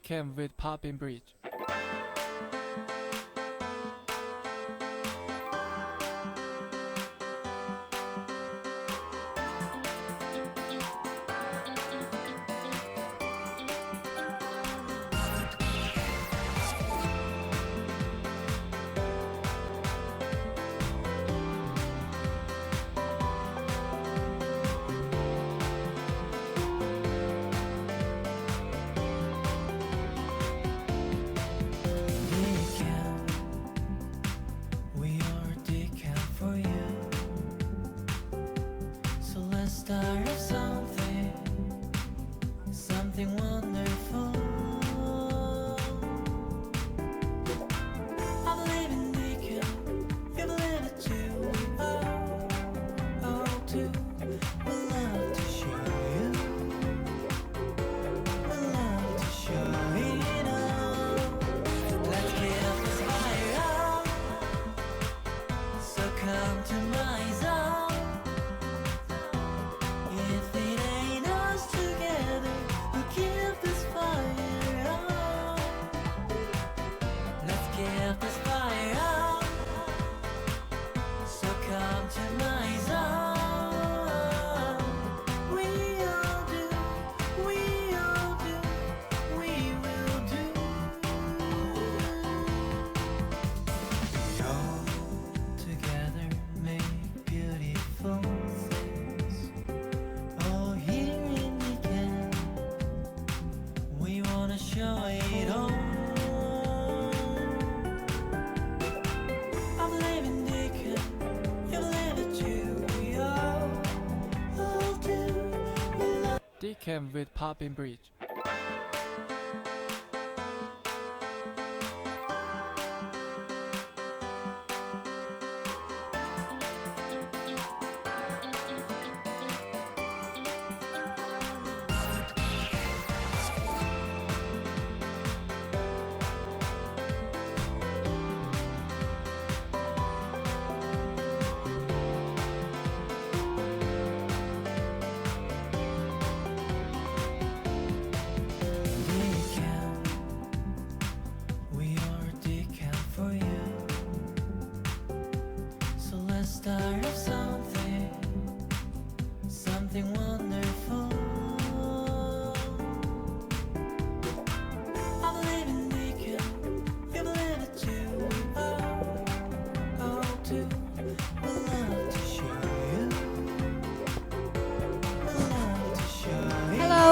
came with popping bridge. D came with popping bridge.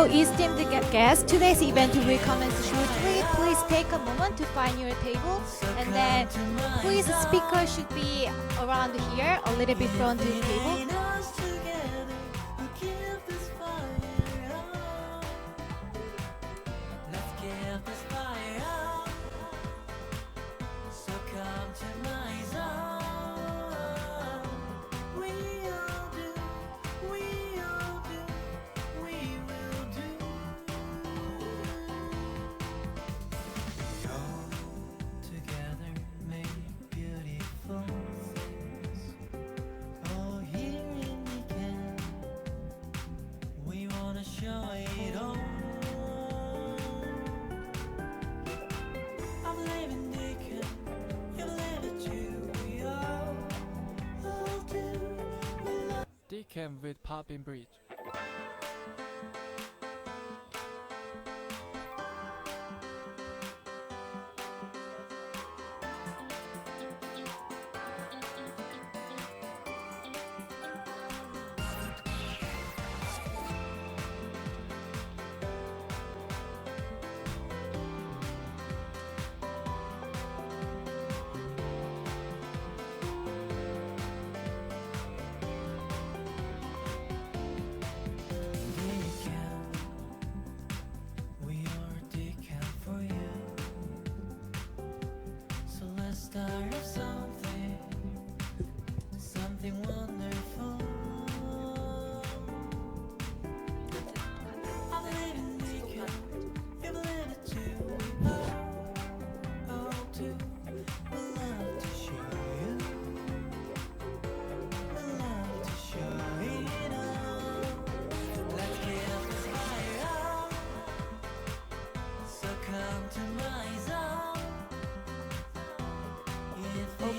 Esteemed guests, today's event will commence shortly. Please take a moment to find your table, and then please the speaker should be around here, a little bit front of the table. D came with popping bridge.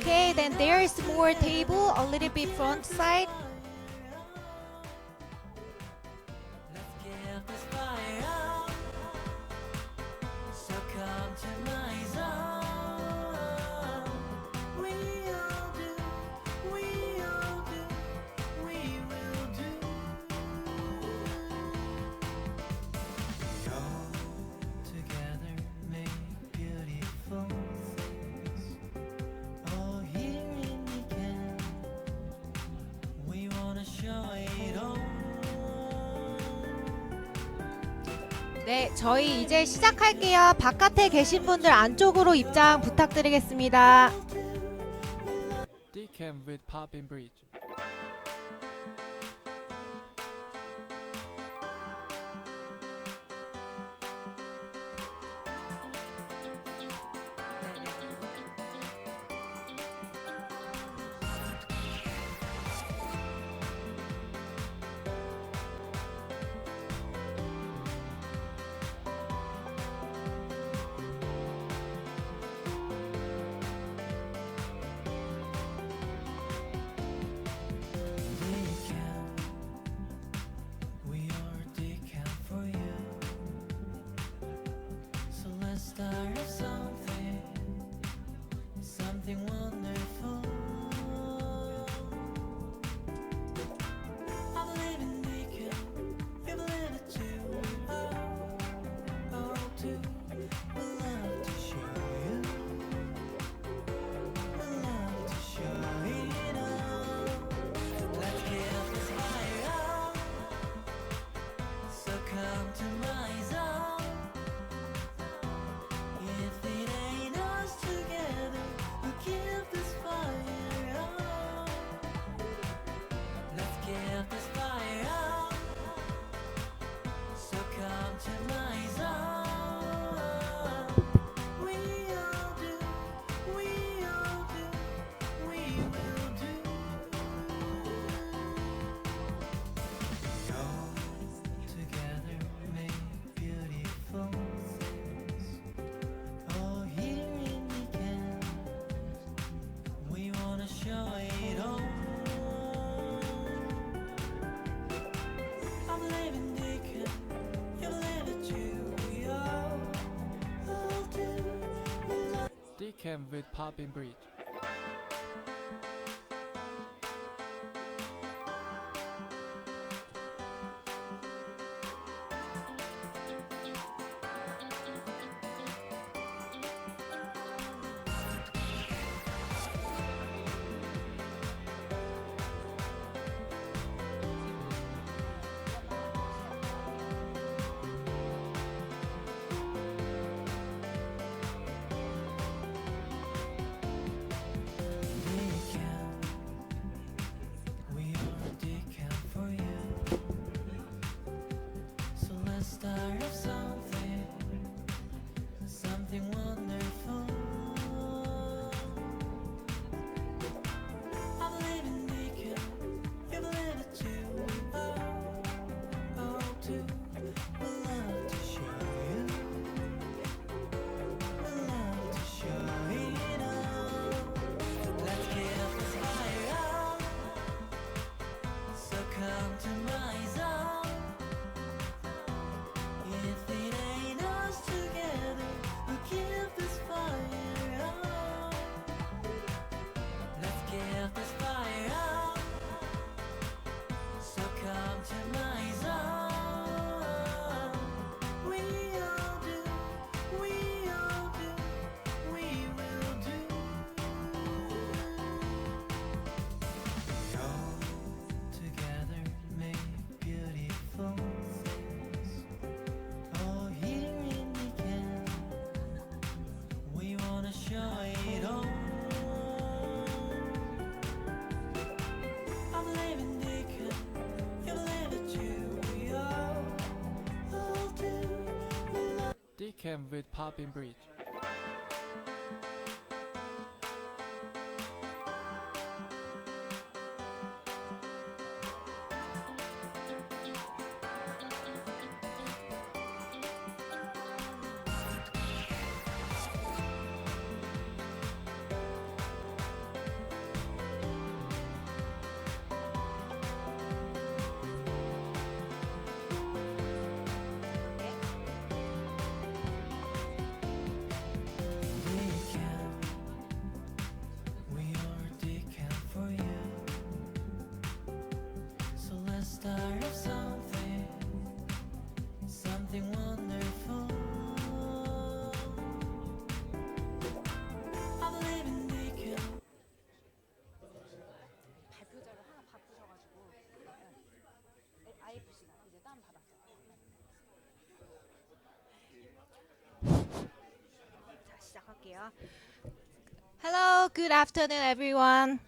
Okay, then there's more table, a little bit front side. 네, 저희 이제 시작할게요. 바깥에 계신 분들 안쪽으로 입장 부탁드리겠습니다. D-Cam with popping bridge. D-Cam with popping bridge. D-Cam with popping bridge. Hello, good afternoon, everyone.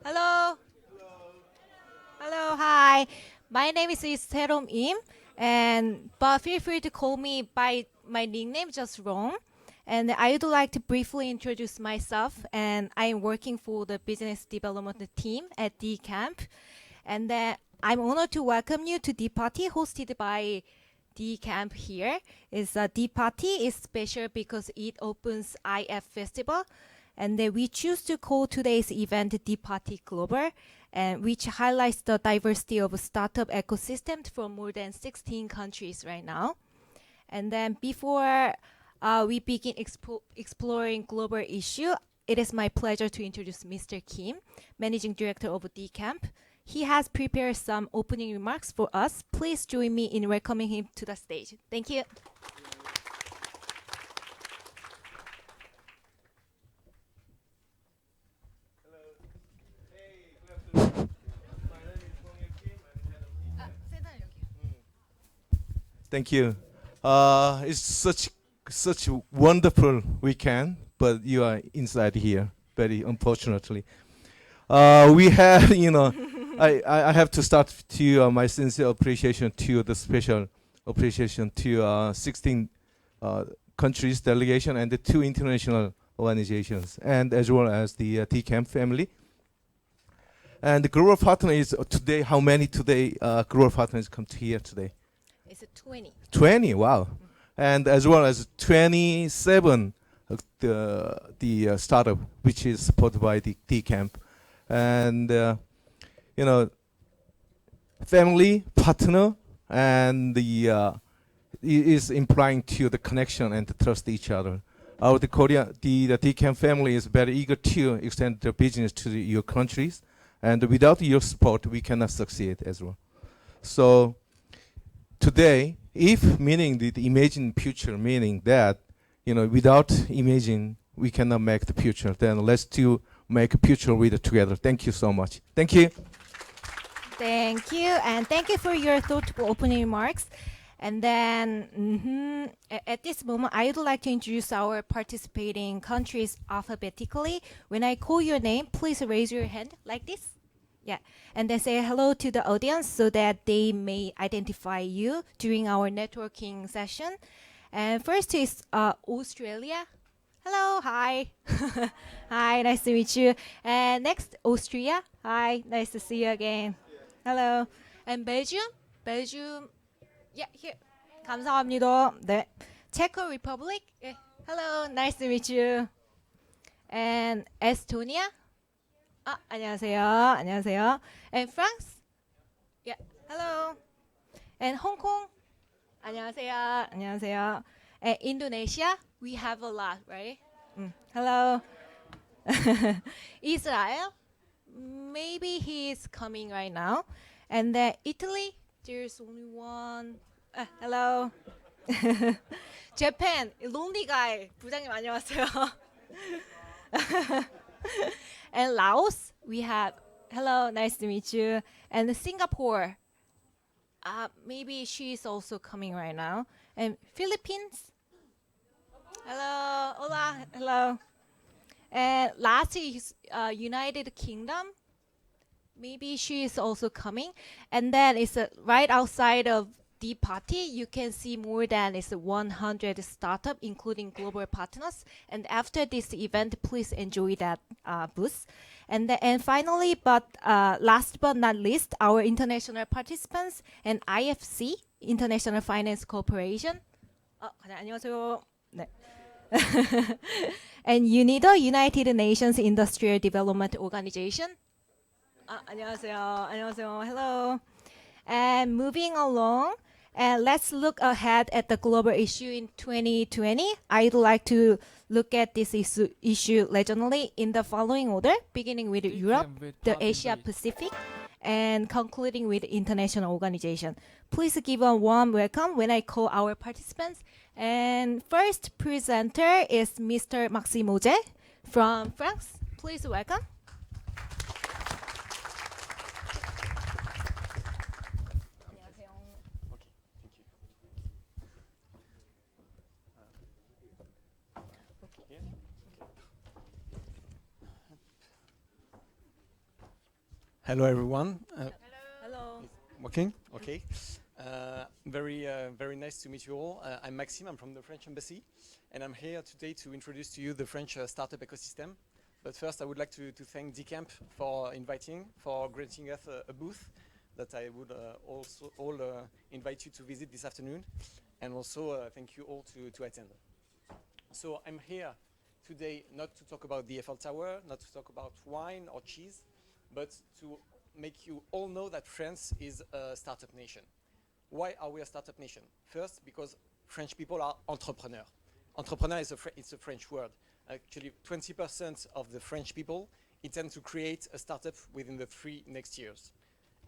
Hello. Hello, hi. My name is Serom Im, but feel free to call me by my nickname, just Rom. And I would like to briefly introduce myself. And I am working for the business development team at D-Camp. And I'm honored to welcome you to D.Party, hosted by D-Camp here. D.Party is special because it opens IF Festival. And then we choose to call today's event D.Party Global, and which highlights the diversity of a startup ecosystem from more than 16 countries right now. And then before we begin exploring global issue, it is my pleasure to introduce Mr. Kim, Managing Director of D-Camp. He has prepared some opening remarks for us. Please join me in welcoming him to the stage. Thank you. Thank you. It's such a wonderful weekend, but you are inside here, very unfortunately. We have, I have to start to my sincere appreciation to the special appreciation to 16 countries delegation and the 2 international organizations, and as well as the D-Camp family. And the global partner is today. How many today global partners come to here today? It's a 20. 20, wow. And as well as 27 the startup, which is supported by the D-Camp. And, family, partner, and the is implying to the connection and to trust each other. The D-Camp family is very eager to extend their business to your countries. And without your support, we cannot succeed as well. So today, if meaning the imagine future, meaning that, without imagine, we cannot make the future, then let's do make a future with it together. Thank you so much. Thank you. Thank you, and thank you for your thoughtful opening remarks. And then at this moment, I would like to introduce our participating countries alphabetically. When I call your name, please raise your hand like this. Yeah, and then say hello to the audience so that they may identify you during our networking session. And first is Australia. Hello, hi. Hi, nice to meet you. And next, Austria. Hi, nice to see you again. Hello. And Belgium. Yeah, here. 감사합니다. 네. Czech Republic. Yeah. Hello, nice to meet you. And Estonia. 안녕하세요. And France? Yeah. Hello. And Hong Kong? 안녕하세요. And Indonesia? We have a lot, right? Hello. Israel? Maybe he is coming right now. And then Italy? There's only one. Hello. Japan? Lonely guy. 부장님 안녕하세요. And Laos, we have, hello, nice to meet you. And Singapore, maybe she's also coming right now. And Philippines, hello, hola, hello. And last is United Kingdom, maybe she is also coming. And then it's right outside of D.Party, you can see more than 100 startups, including global partners. And after this event, please enjoy that booth. And finally, but last but not least, our international participants and IFC, International Finance Corporation. 안녕하세요. 네. And UNIDO, United Nations Industrial Development Organization. 안녕하세요. Hello. And moving along, and let's look ahead at the global issue in 2020. I'd like to look at this issue regionally in the following order, beginning with Europe, the Asia Pacific, and concluding with international organization. Please give a warm welcome when I call our participants. And first presenter is Mr. Maxime Auger from France. Please welcome. Hello, everyone. Hello. Working? Okay. Very nice to meet you all. I'm Maxime. I'm from the French Embassy, and I'm here today to introduce to you the French startup ecosystem. But first, I would like to thank D.Camp for granting us a booth that I would also invite you to visit this afternoon, and also thank you all to attend. So I'm here today not to talk about the Eiffel Tower, not to talk about wine or cheese, but to make you all know that France is a startup nation. Why are we a startup nation? First, because French people are entrepreneurs. Entrepreneur is it's a French word. Actually, 20% of the French people intend to create a startup within the 3 next years.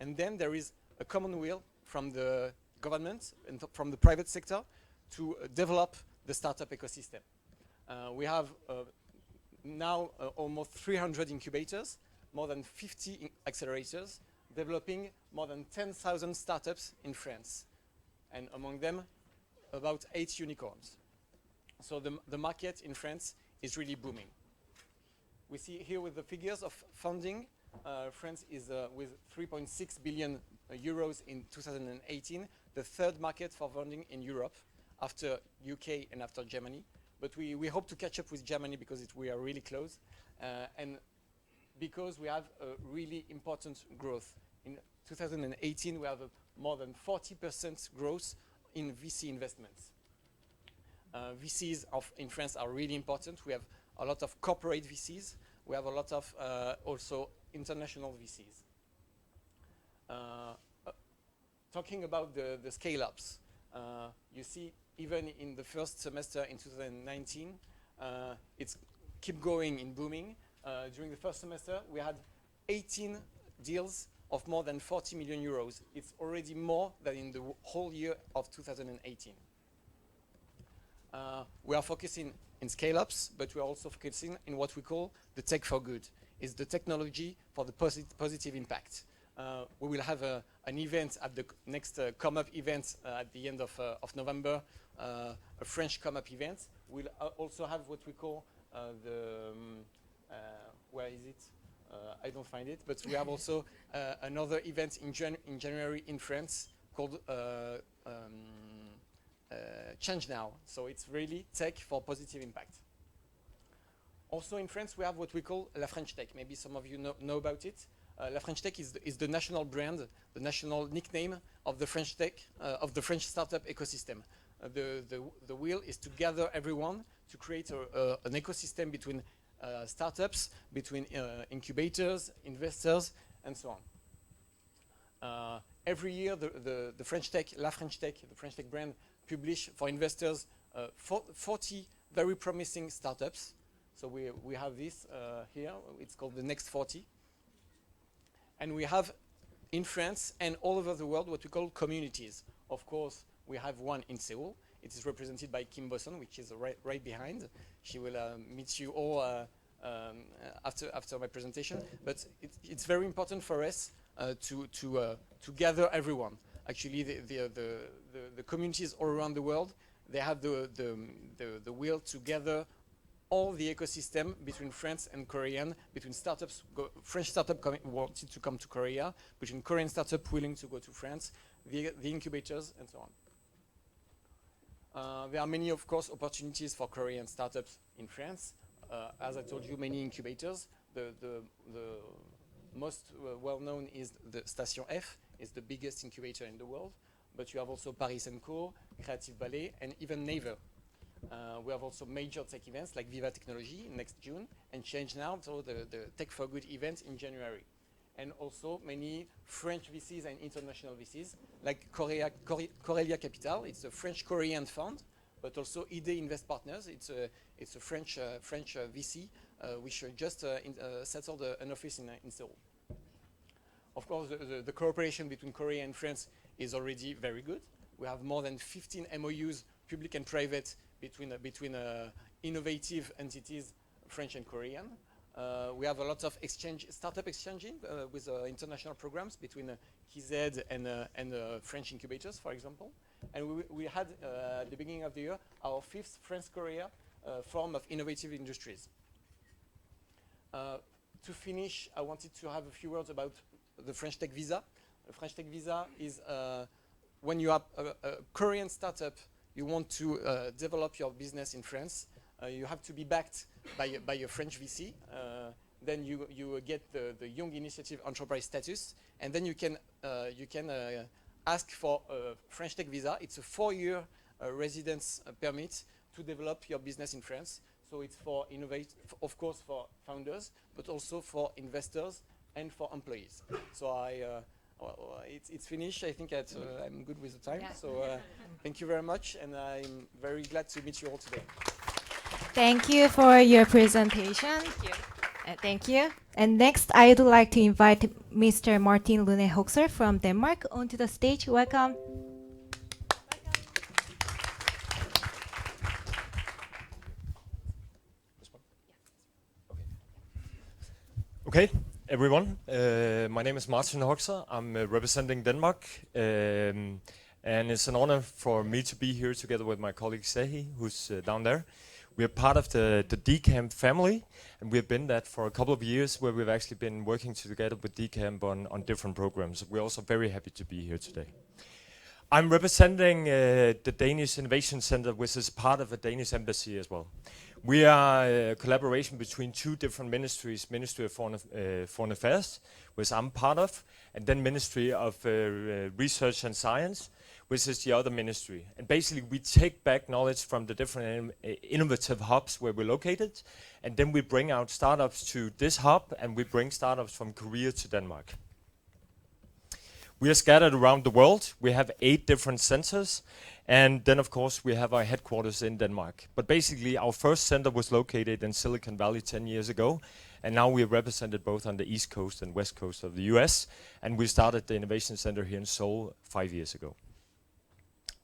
And then there is a common will from the government and from the private sector to develop the startup ecosystem. We have now almost 300 incubators, more than 50 accelerators, developing more than 10,000 startups in France, and among them, about 8 unicorns. So the market in France is really booming. We see here with the figures of funding, France is with 3.6 billion euros in 2018, the third market for funding in Europe, after UK and after Germany. But we hope to catch up with Germany because we are really close. And because we have a really important growth. In 2018, we have more than 40% growth in VC investments. VCs in France are really important. We have a lot of corporate VCs. We have a lot of also international VCs. Talking about the scale-ups, you see even in the first semester in 2019, it's keep going in booming. During the first semester, we had 18 deals of more than 40 million euros. It's already more than in the whole year of 2018. We are focusing in scale-ups, but we are also focusing in what we call the tech for good. It's the technology for the positive impact. We will have an event at the next Come-Up event at the end of November, a French Come-Up event. We'll also have what we call where is it? I don't find it, but we have also another event in January in France called Change Now. So it's really tech for positive impact. Also in France, we have what we call La French Tech. Maybe some of you know about it. La French Tech is the national brand, the national nickname of the French tech, of the French startup ecosystem. The wheel is to gather everyone to create an ecosystem between startups, between incubators, investors, and so on. Every year, the French Tech, La French Tech, the French Tech brand, publish for investors 40 very promising startups. So we have this here. It's called the Next 40. And we have in France and all over the world what we call communities. Of course, we have one in Seoul. It is represented by Kim Bosson, which is right behind. She will meet you all after my presentation. But it's very important for us to gather everyone. Actually, the communities all around the world, they have the will to gather all the ecosystem between France and Korean, between startups, French startup wanting to come to Korea, between Korean startup willing to go to France, the incubators, and so on. There are many, of course, opportunities for Korean startups in France. As I told you, many incubators. The most well-known is the Station F, is the biggest incubator in the world. But you have also Paris & Co, Creative Ballet, and even Naver. We have also major tech events like Viva Technology next June and Change Now, so the Tech for Good event in January. And also many French VCs and international VCs like Corelia Capital. It's a French-Korean fund, but also ID Invest Partners. It's a French VC which just settled an office in Seoul. Of course, the cooperation between Korea and France is already very good. We have more than 15 MOUs, public and private, between innovative entities, French and Korean. We have a lot of startup exchanging with international programs between KZ and French incubators, for example. And we had, at the beginning of the year, our 5th France-Korea Forum of Innovative Industries. To finish, I wanted to have a few words about the French Tech Visa. The French Tech Visa is when you are a Korean startup, you want to develop your business in France, you have to be backed by a French VC. Then you get the Young Initiative Enterprise status, and then you can ask for a French Tech Visa. It's a 4-year residence permit to develop your business in France. So it's for of course, for founders, but also for investors and for employees. So it's finished. I think I'm good with the time. Yeah. So thank you very much, and I'm very glad to meet you all today. Thank you for your presentation. Thank you. Thank you. And next, I would like to invite Mr. Martin Lune Hoxer from Denmark onto the stage. Welcome. Okay, everyone. My name is Martin Hoxer. I'm representing Denmark. And it's an honor for me to be here together with my colleague Sehi, who's down there. We're part of the DCamp family, and we've been that for a couple of years, where we've actually been working together with DCamp on different programs. We're also very happy to be here today. I'm representing the Danish Innovation Center, which is part of the Danish embassy as well. We are a collaboration between 2 different ministries, Ministry of Foreign Affairs, which I'm part of, and then Ministry of Research and Science, which is the other ministry. And basically we take back knowledge from the different innovative hubs where we're located, and then we bring out startups to this hub, and we bring startups from Korea to Denmark. We are scattered around the world. We have 8 different centers, and then of course we have our headquarters in Denmark. But basically our first center was located in Silicon Valley 10 years ago, and now we are represented both on the East Coast and West Coast of the US, and we started the Innovation Center here in Seoul 5 years ago.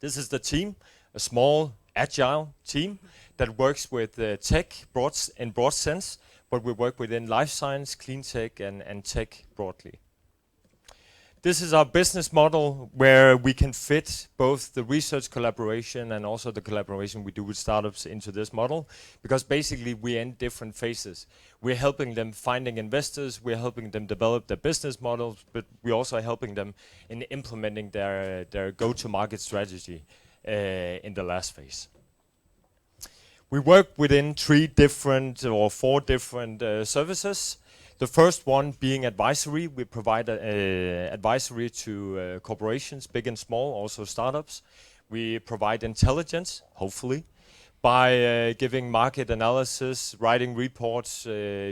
This is the team, a small, agile team that works with tech in broad sense, but we work within life science, clean tech, and tech broadly. This is our business model, where we can fit both the research collaboration and also the collaboration we do with startups into this model, because basically we end different phases. We're helping them finding investors, we're helping them develop their business models, but we're also helping them in implementing their go-to-market strategy in the last phase. We work within 3 different or 4 different services. The first one being advisory. We provide advisory to corporations, big and small, also startups. We provide intelligence, hopefully, by giving market analysis, writing reports,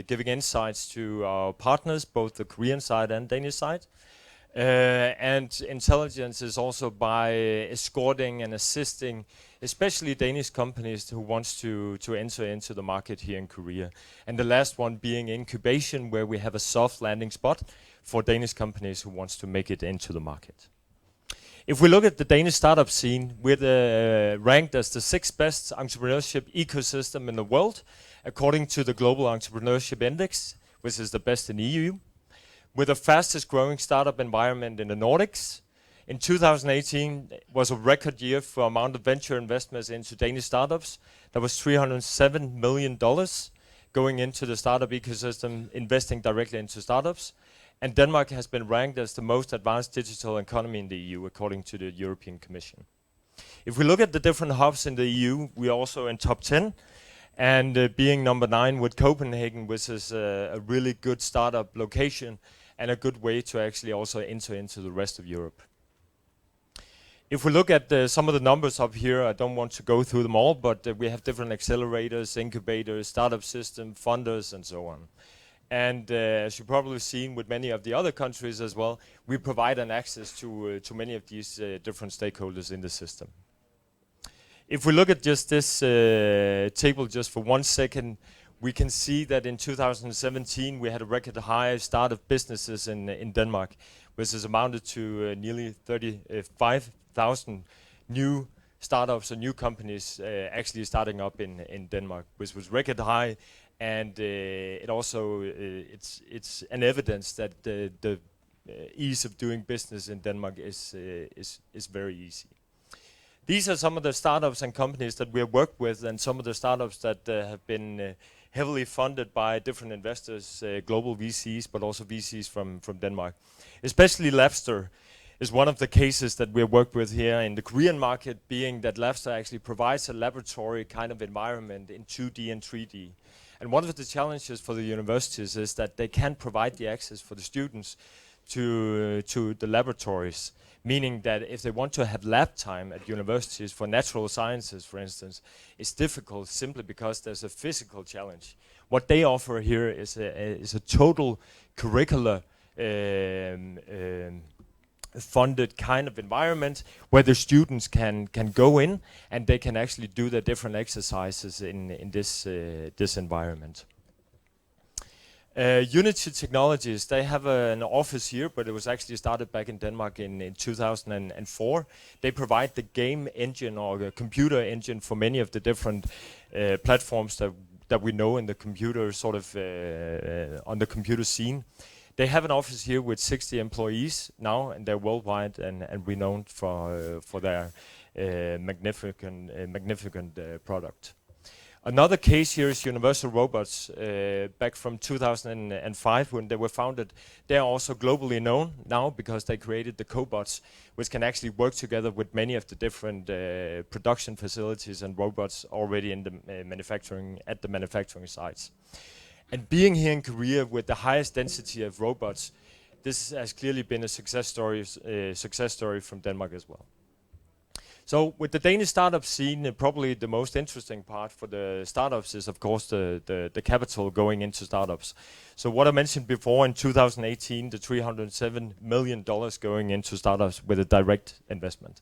giving insights to our partners, both the Korean side and Danish side. And intelligence is also by escorting and assisting, especially Danish companies who wants to enter into the market here in Korea. And the last one being incubation, where we have a soft landing spot for Danish companies who wants to make it into the market. If we look at the Danish startup scene, we're ranked as the 6th best entrepreneurship ecosystem in the world, according to the Global Entrepreneurship Index, which is the best in EU. We're the fastest growing startup environment in the Nordics. In 2018 was a record year for amount of venture investments into Danish startups. That was $307 million going into the startup ecosystem, investing directly into startups. And Denmark has been ranked as the most advanced digital economy in the EU, according to the European Commission. If we look at the different hubs in the EU, we are also in top 10. And being number 9 with Copenhagen, which is a really good startup location and a good way to actually also enter into the rest of Europe. If we look at some of the numbers up here, I don't want to go through them all, but we have different accelerators, incubators, startup system, funders, and so on. And as you've probably seen with many of the other countries as well, we provide an access to many of these different stakeholders in the system. If we look at just this table just for 1 second, we can see that in 2017 we had a record high start of businesses in Denmark, which has amounted to nearly 35,000 new startups and new companies actually starting up in Denmark, which was record high, and it also it's an evidence that the ease of doing business in Denmark is very easy. These are some of the startups and companies that we have worked with, and some of the startups that have been heavily funded by different investors, global VCs, but also VCs from Denmark. Especially Labster is one of the cases that we have worked with here in the Korean market, being that Labster actually provides a laboratory kind of environment in 2D and 3D. And one of the challenges for the universities is that they can't provide the access for the students to the laboratories, meaning that if they want to have lab time at universities for natural sciences, for instance, it's difficult simply because there's a physical challenge. What they offer here is a total curricular funded kind of environment where the students can go in and they can actually do their different exercises in this environment. Unity Technologies, they have an office here, but it was actually started back in Denmark in 2004. They provide the game engine or the computer engine for many of the different platforms that we know in the computer sort of on the computer scene. They have an office here with 60 employees now, and they're worldwide and renowned for their magnificent product. Another case here is Universal Robots, back from 2005 when they were founded. They are also globally known now because they created the cobots, which can actually work together with many of the different production facilities and robots already in the manufacturing sites. And being here in Korea with the highest density of robots, this has clearly been a success story from Denmark as well. So with the Danish startup scene, probably the most interesting part for the startups is of course the capital going into startups. So what I mentioned before in 2018, the $307 million going into startups with a direct investment.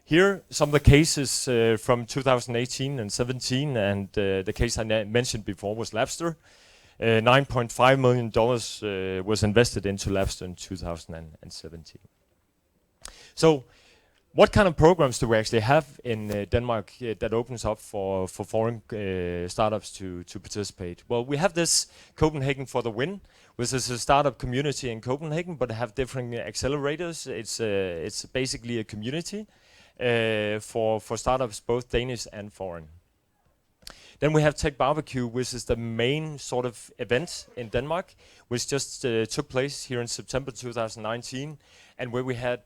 Here, some of the cases from 2018 and 17, and the case I mentioned before was Labster. $9.5 million was invested into Labster in 2017. So, what kind of programs do we actually have in Denmark that opens up for foreign startups to participate? Well, we have this Copenhagen for the Win, which is a startup community in Copenhagen, but have different accelerators. It's basically a community for startups, both Danish and foreign. Then we have Tech Barbecue, which is the main sort of event in Denmark, which just took place here in September 2019, and where we had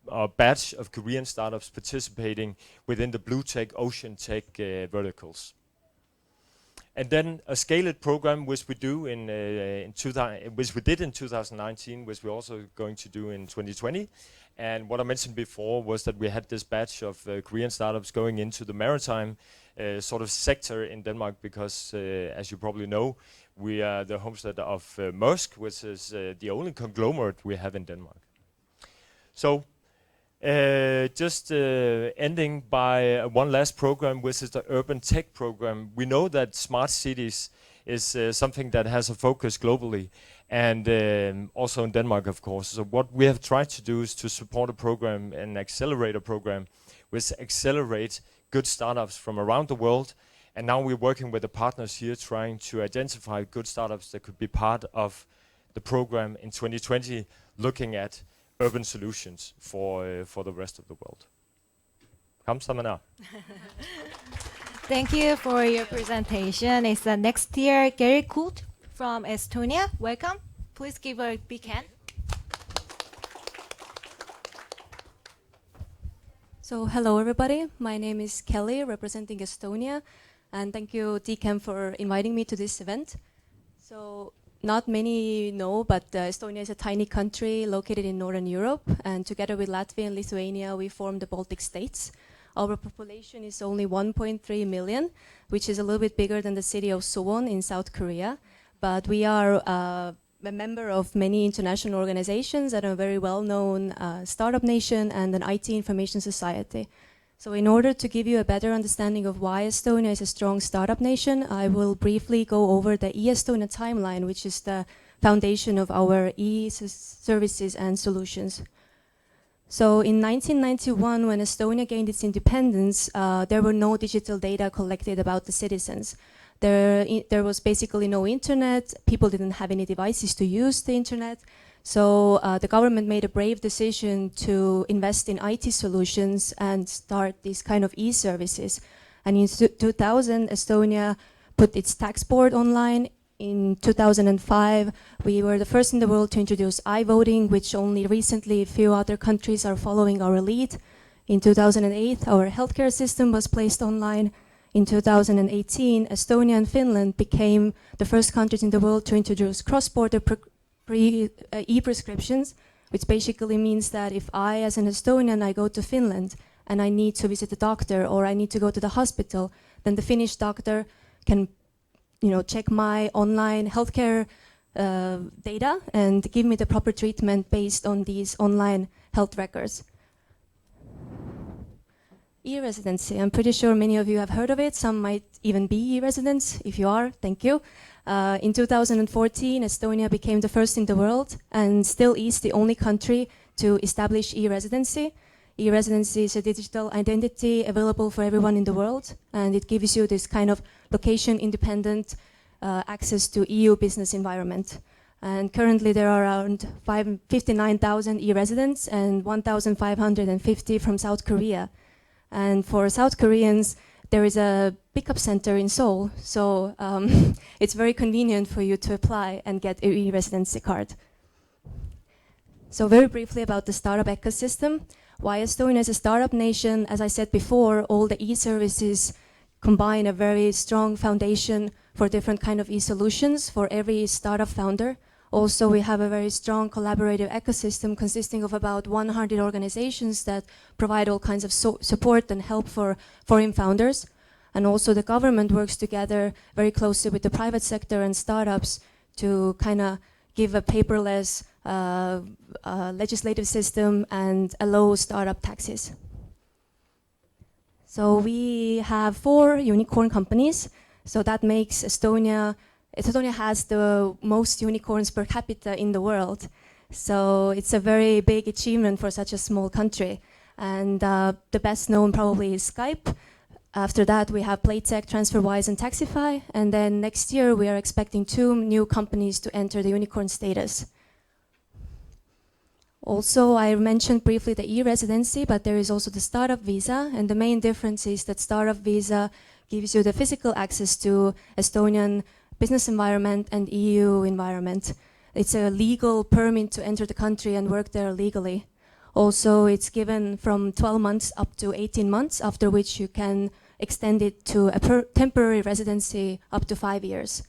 a batch of Korean startups participating within the blue tech, ocean tech verticals. And then a scaled program which we do which we did in 2019, which we're also going to do in 2020. And what I mentioned before was that we had this batch of Korean startups going into the maritime sort of sector in Denmark because, as you probably know, we are the homestead of Maersk, which is the only conglomerate we have in Denmark. So, just ending by one last program, which is the Urban Tech program. We know that smart cities is something that has a focus globally, and also in Denmark, of course. So what we have tried to do is to support a program, an accelerator program, which accelerate good startups from around the world. And now we're working with the partners here, trying to identify good startups that could be part of the program in 2020, looking at urban solutions for the rest of the world. 감사합니다. Thank you for your presentation. It's next year Gary Kult from Estonia. Welcome. Please give a big hand. So hello everybody, my name is Kelly representing Estonia, and thank you DCAM for inviting me to this event. So not many know, but Estonia is a tiny country located in Northern Europe, and together with Latvia and Lithuania we form the Baltic states. Our population is only 1.3 million, which is a little bit bigger than the city of Suwon in South Korea, but we are a member of many international organizations and a very well-known startup nation and an IT information society. So in order to give you a better understanding of why Estonia is a strong startup nation, I will briefly go over the e-Estonia timeline, which is the foundation of our e-services and solutions. So in 1991, when Estonia gained its independence, there were no digital data collected about the citizens. There was basically no internet. People didn't have any devices to use the internet. So the government made a brave decision to invest in IT solutions and start these kind of e-services. And in 2000, Estonia put its tax board online. In 2005, we were the first in the world to introduce iVoting, which only recently a few other countries are following our lead. In 2008, our healthcare system was placed online. In 2018, Estonia and Finland became the first countries in the world to introduce cross-border e-prescriptions, which basically means that if I, as an Estonian, I go to Finland and I need to visit a doctor or I need to go to the hospital, then the Finnish doctor can, check my online healthcare data and give me the proper treatment based on these online health records. E-residency, I'm pretty sure many of you have heard of it. Some might even be e-residents. If you are, thank you. In 2014, Estonia became the first in the world and still is the only country to establish e-residency. E-residency is a digital identity available for everyone in the world, and it gives you this kind of location-independent access to EU business environment. And currently there are around 59,000 e-residents and 1,550 from South Korea. And for South Koreans, there is a pickup center in Seoul, so it's very convenient for you to apply and get an e-residency card. So very briefly about the startup ecosystem. Why Estonia is a startup nation, as I said before, all the e-services combine a very strong foundation for different kind of e-solutions for every startup founder. Also, we have a very strong collaborative ecosystem consisting of about 100 organizations that provide all kinds of support and help for foreign founders. And also the government works together very closely with the private sector and startups to kind of give a paperless legislative system and allow startup taxes. So we have 4 unicorn companies. So that makes Estonia has the most unicorns per capita in the world. So it's a very big achievement for such a small country. And the best known probably is Skype. After that, we have Playtech, TransferWise, and Taxify. And then next year, we are expecting 2 new companies to enter the unicorn status. Also, I mentioned briefly the e-residency, but there is also the startup visa. And the main difference is that startup visa gives you the physical access to Estonian business environment and EU environment. It's a legal permit to enter the country and work there legally. Also, it's given from 12 months up to 18 months, after which you can extend it to a temporary residency up to 5 years.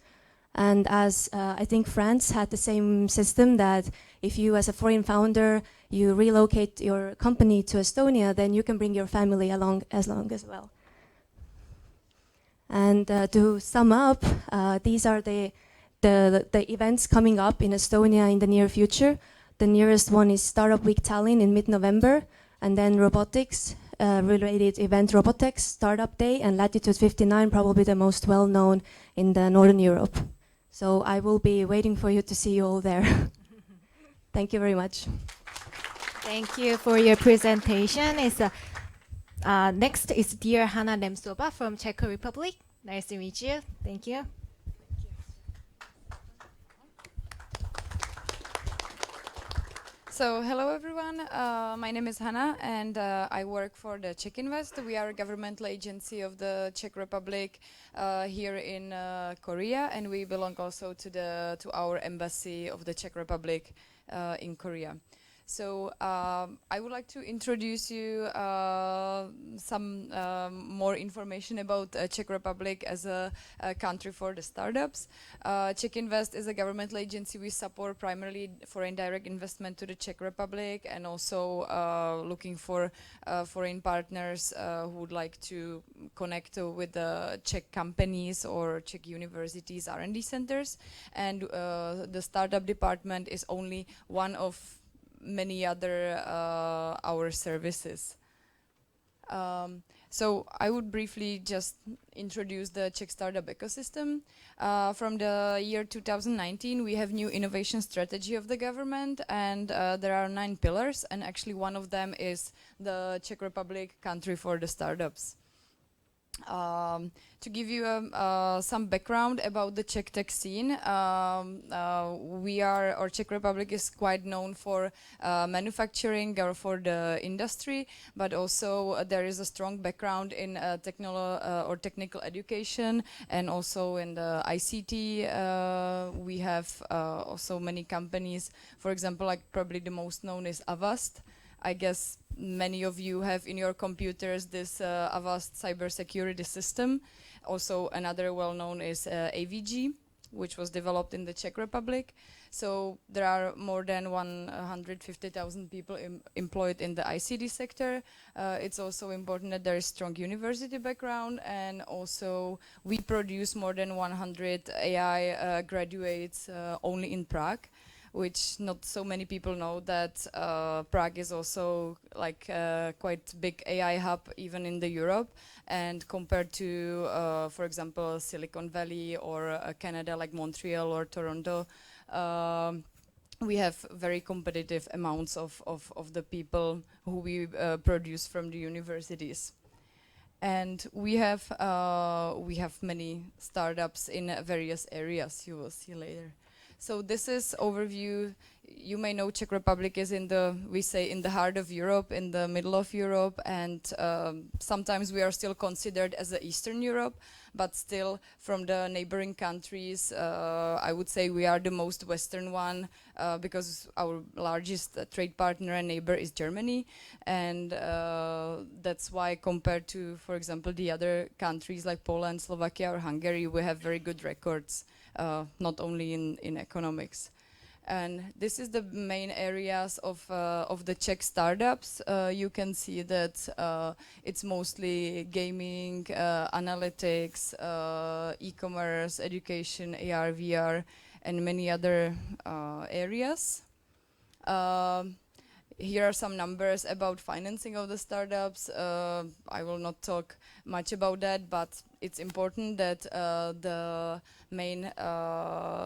And as I think France had the same system that if you as a foreign founder, you relocate your company to Estonia, then you can bring your family along as well. And to sum up, these are the events coming up in Estonia in the near future. The nearest one is Startup Week Tallinn in mid-November, and then robotics related event Robotex Startup Day, and Latitude 59, probably the most well-known in the Northern Europe. So I will be waiting for you to see you all there. Thank you very much. Thank you for your presentation. Next is dear Hanna Nemtsova from Czech Republic. Nice to meet you. Thank you. So hello everyone, my name is Hanna and I work for the Czech Invest. We are a governmental agency of the Czech Republic here in Korea, and we belong also to our embassy of the Czech Republic in Korea. So I would like to introduce you some more information about Czech Republic as a country for the startups. Czech Invest is a governmental agency. We support primarily foreign direct investment to the Czech Republic, and also looking for foreign partners who would like to connect with the Czech companies or Czech universities R&D centers. And the startup department is only one of many other our services. So I would briefly just introduce the Czech startup ecosystem. From the year 2019, we have new innovation strategy of the government, and there are 9 pillars, and actually one of them is the Czech Republic country for the startups. To give you some background about the Czech tech scene, Czech Republic is quite known for manufacturing or for the industry, but also there is a strong background in technical education, and also in the ICT. We have also many companies. For example, like probably the most known is Avast. I guess many of you have in your computers this Avast cybersecurity system. Also, another well-known is AVG, which was developed in the Czech Republic. So there are more than 150,000 people employed in the ICT sector. It's also important that there is strong university background, and also we produce more than 100 AI graduates only in Prague, which not so many people know that Prague is also like quite big AI hub even in the Europe, and compared to for example Silicon Valley or Canada like Montreal or Toronto, we have very competitive amounts of the people who we produce from the universities. And we have many startups in various areas, you will see later. So this is overview. You may know Czech Republic is in the heart of Europe, in the middle of Europe, and sometimes we are still considered as the Eastern Europe, but still from the neighboring countries, I would say we are the most Western one, because our largest trade partner and neighbor is Germany, and that's why compared to, for example, the other countries like Poland, Slovakia or Hungary, we have very good records. Not only in economics. And this is the main areas of the Czech startups. You can see that it's mostly gaming, analytics, e-commerce, education, AR, VR, and many other areas. Here are some numbers about financing of the startups. I will not talk much about that, but it's important that the main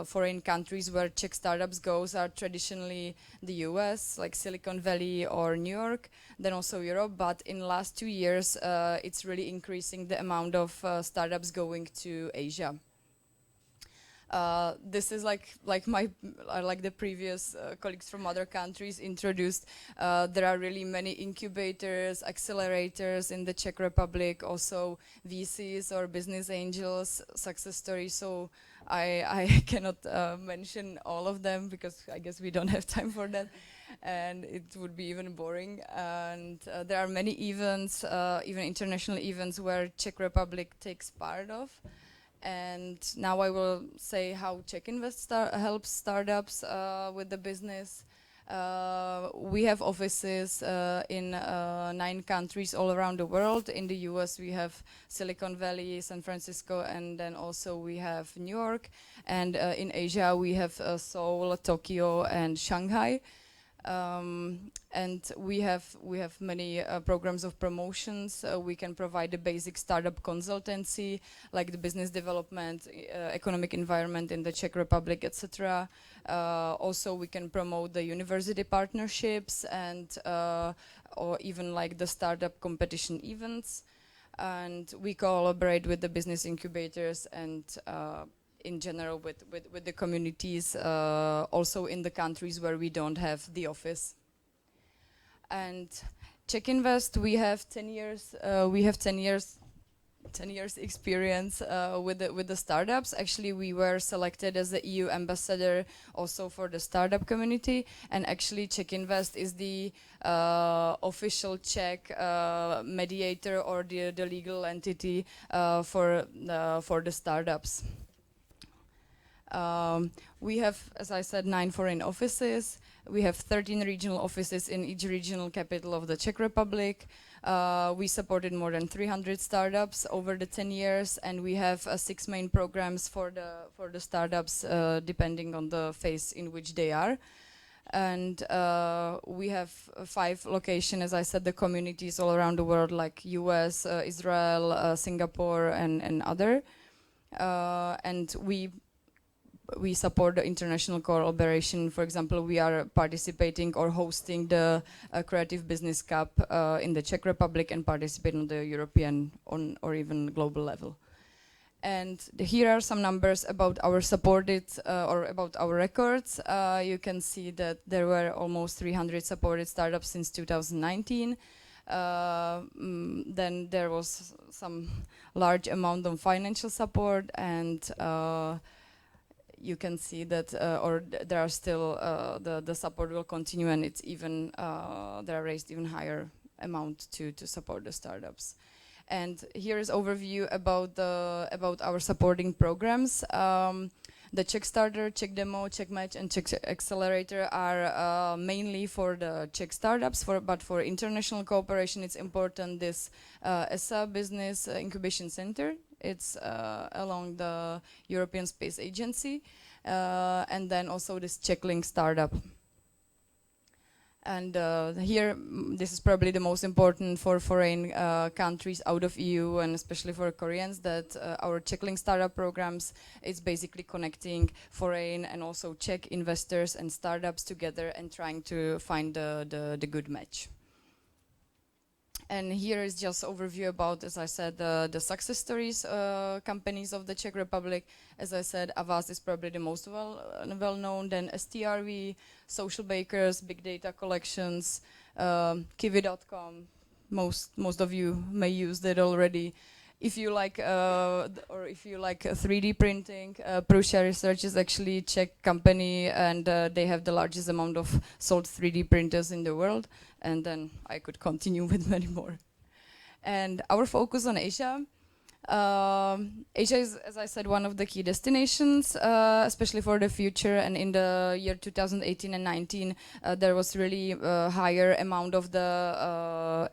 foreign countries where Czech startups goes are traditionally the US, like Silicon Valley or New York, then also Europe. But in the last 2 years, it's really increasing the amount of startups going to Asia. This is like the previous colleagues from other countries introduced. There are really many incubators, accelerators in the Czech Republic, also VCs or business angels, success stories. So I cannot mention all of them because I guess we don't have time for that, and it would be even boring. And there are many events, even international events, where Czech Republic takes part of. And now I will say how Czech Invest helps startups with the business. We have offices in 9 countries all around the world. In the US we have Silicon Valley, San Francisco, and then also we have New York. And in Asia we have Seoul, Tokyo, and Shanghai. And we have many programs of promotions. We can provide a basic startup consultancy, like the business development, economic environment in the Czech Republic, etc. Also, we can promote the university partnerships and or even like the startup competition events. And we collaborate with the business incubators and in general with the communities, also in the countries where we don't have the office. And Czech Invest, we have 10 years. We have 10 years experience with the startups. Actually, we were selected as the EU ambassador also for the startup community. And actually, Czech Invest is the official Czech mediator or the legal entity for the startups. We have, as I said, 9 foreign offices. We have 13 regional offices in each regional capital of the Czech Republic. We supported more than 300 startups over the 10 years, and we have 6 main programs for the startups, depending on the phase in which they are. And we have 5 locations, as I said, the communities all around the world, like US, Israel, Singapore, and other. And we support the international collaboration. For example, we are participating or hosting the Creative Business Cup in the Czech Republic and participate on the European or even global level. And here are some numbers about our supported or about our records. You can see that there were almost 300 supported startups since 2019. Then there was some large amount of financial support, and you can see that there are still the support will continue, and it's even there are raised even higher amount to support the startups. And here is overview about our supporting programs. The Czech Starter, Czech Demo, Czech Match, and Czech Accelerator are mainly for the Czech startups. But for international cooperation, it's important this ESA Business Incubation Center. It's along the European Space Agency, and then also this Czech Link startup. And here, this is probably the most important for foreign countries out of EU, and especially for Koreans, that our Czech Link startup programs is basically connecting foreign and also Czech investors and startups together and trying to find the good match. And here is just overview about, as I said, the success stories companies of the Czech Republic. As I said, Avast is probably the most well known. Then STRV, Social Bakers, Big Data Collections, Kiwi.com. Most of you may use that already. If you like, or if you like 3D printing, Prussia Research is actually a Czech company, and they have the largest amount of sold 3D printers in the world. And then I could continue with many more. And our focus on Asia. Asia is, as I said, one of the key destinations, especially for the future. And in the year 2018 and 19, there was really higher amount of the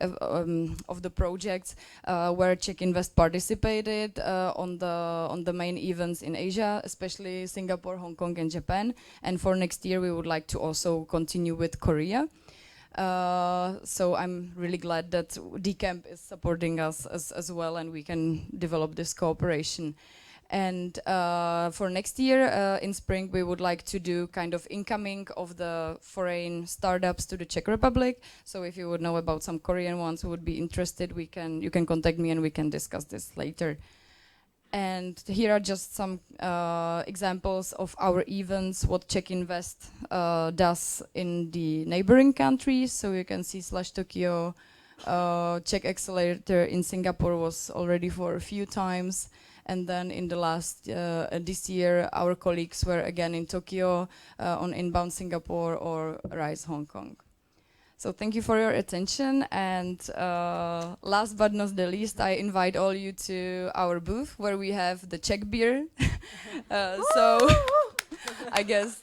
projects where Czech Invest participated on the main events in Asia, especially Singapore, Hong Kong, and Japan. And for next year, we would like to also continue with Korea. So I'm really glad that D-Camp is supporting us as well, and we can develop this cooperation. And for next year, in spring, we would like to do kind of incoming of the foreign startups to the Czech Republic. So if you would know about some Korean ones who would be interested, you can contact me and we can discuss this later. And here are just some examples of our events, what Czech Invest does in the neighboring countries. So you can see /Tokyo, Czech Accelerator in Singapore was already for a few times. And then in the last, this year, our colleagues were again in Tokyo on Inbound Singapore or Rise Hong Kong. So thank you for your attention, and last but not the least, I invite all you to our booth where we have the Czech beer. So I guess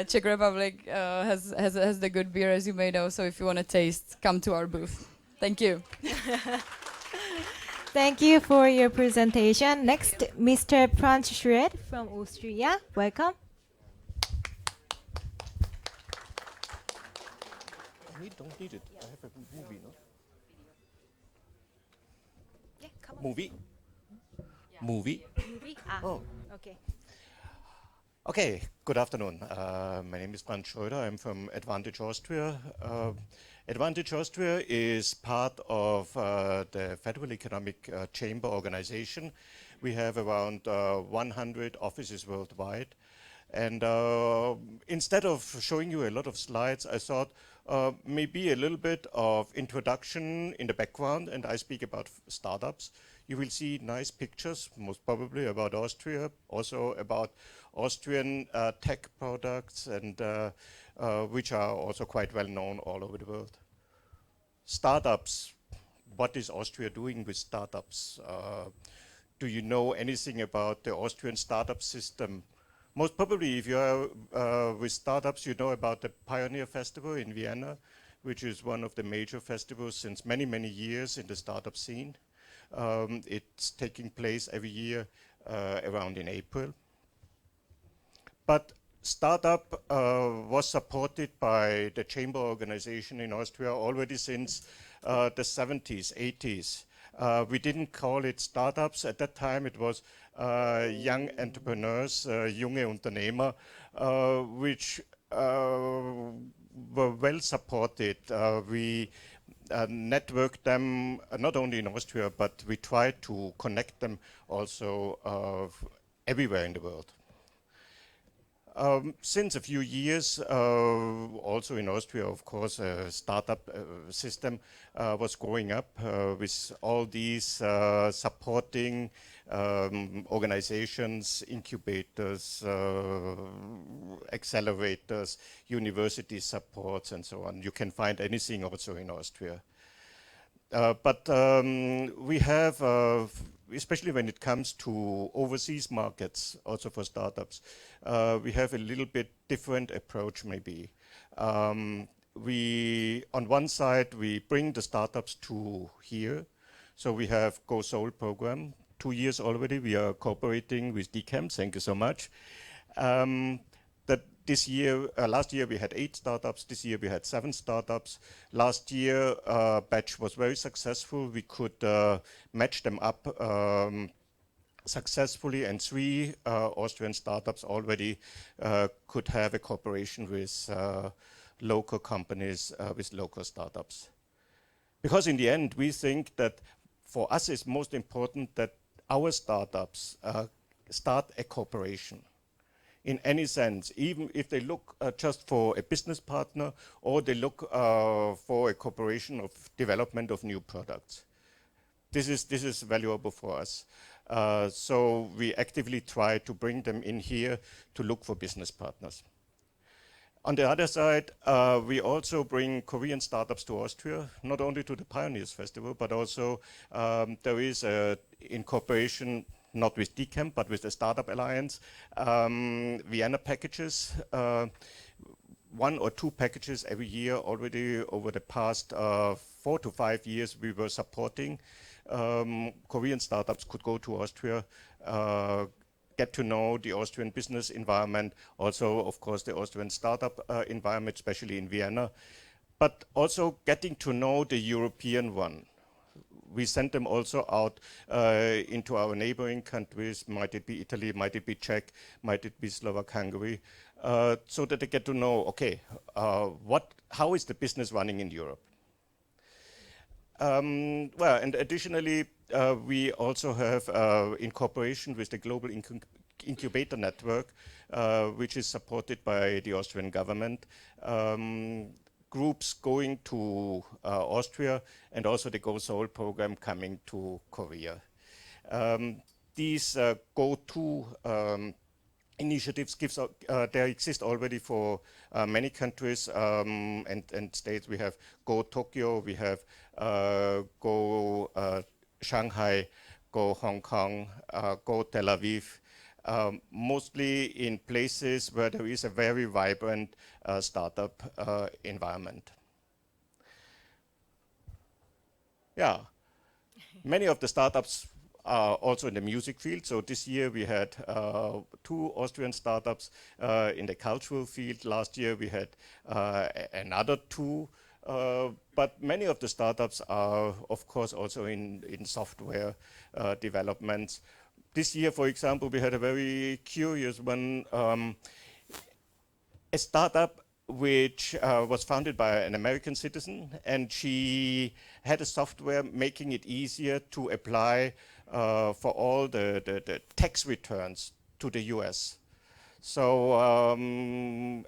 Czech Republic has the good beer, as you may know. So if you want to taste, come to our booth. Thank you. Thank you for your presentation. Next, Mr. Franz Schred from Austria. Welcome. Don't need it. I have a movie, no? Yeah, come on. Movie? Movie? Movie? Ah, Oh. okay. Okay, good afternoon. My name is Franz Schröder. I'm from Advantage Austria. Advantage Austria is part of the Federal Economic Chamber organization. We have around 100 offices worldwide. And instead of showing you a lot of slides, I thought maybe a little bit of introduction in the background, and I speak about startups. You will see nice pictures, most probably about Austria, also about Austrian tech products, and which are also quite well known all over the world. Startups. What is Austria doing with startups? Do you know anything about the Austrian startup system? Most probably, if you are with startups, you know about the Pioneer Festival in Vienna, which is one of the major festivals since many, many years in the startup scene. It's taking place every year around in April. But startup was supported by the chamber organization in Austria already since the 70s, 80s. We didn't call it startups at that time. It was young entrepreneurs, junge Unternehmer, which were well supported. We networked them not only in Austria, but we tried to connect them also everywhere in the world. Since a few years, also in Austria, of course, a startup system was growing up with all these supporting organizations, incubators, accelerators, university supports, and so on. You can find anything also in Austria. But we have, especially when it comes to overseas markets, also for startups, we have a little bit different approach maybe. We, on one side, we bring the startups to here. So we have Go Soul program. 2 years already, we are cooperating with DCAM. Thank you so much. This year, last year we had 8 startups. This year we had 7 startups. Last year, batch was very successful. We could match them up successfully, and 3 Austrian startups already could have a cooperation with local companies, with local startups. Because in the end, we think that for us it's most important that our startups start a cooperation. In any sense, even if they look just for a business partner or they look for a cooperation of development of new products. This is valuable for us. So we actively try to bring them in here to look for business partners. On the other side, we also bring Korean startups to Austria, not only to the Pioneers Festival, but also there is in cooperation not with DCAMP, but with the Startup Alliance, Vienna packages, 1 or 2 packages every year already over the past 4 to 5 years we were supporting. Korean startups could go to Austria, get to know the Austrian business environment, also of course the Austrian startup environment, especially in Vienna, but also getting to know the European one. We send them also out into our neighboring countries, might it be Italy, might it be Czech, might it be Slovak, Hungary, so that they get to know, okay, how is the business running in Europe? Well, and additionally, we also have, in cooperation with the Global Incubator Network, which is supported by the Austrian government, groups going to Austria, and also the Go Seoul program coming to Korea. These Go-To initiatives they exist already for many countries and states. We have Go Tokyo, we have Go Shanghai, Go Hong Kong, Go Tel Aviv, mostly in places where there is a very vibrant startup environment. Yeah, many of the startups are also in the music field. So this year we had 2 Austrian startups in the cultural field. Last year we had another 2. But many of the startups are, of course, also in software developments. This year, for example, we had a very curious one, a startup which was founded by an American citizen, and she had a software making it easier to apply for all the tax returns to the US. So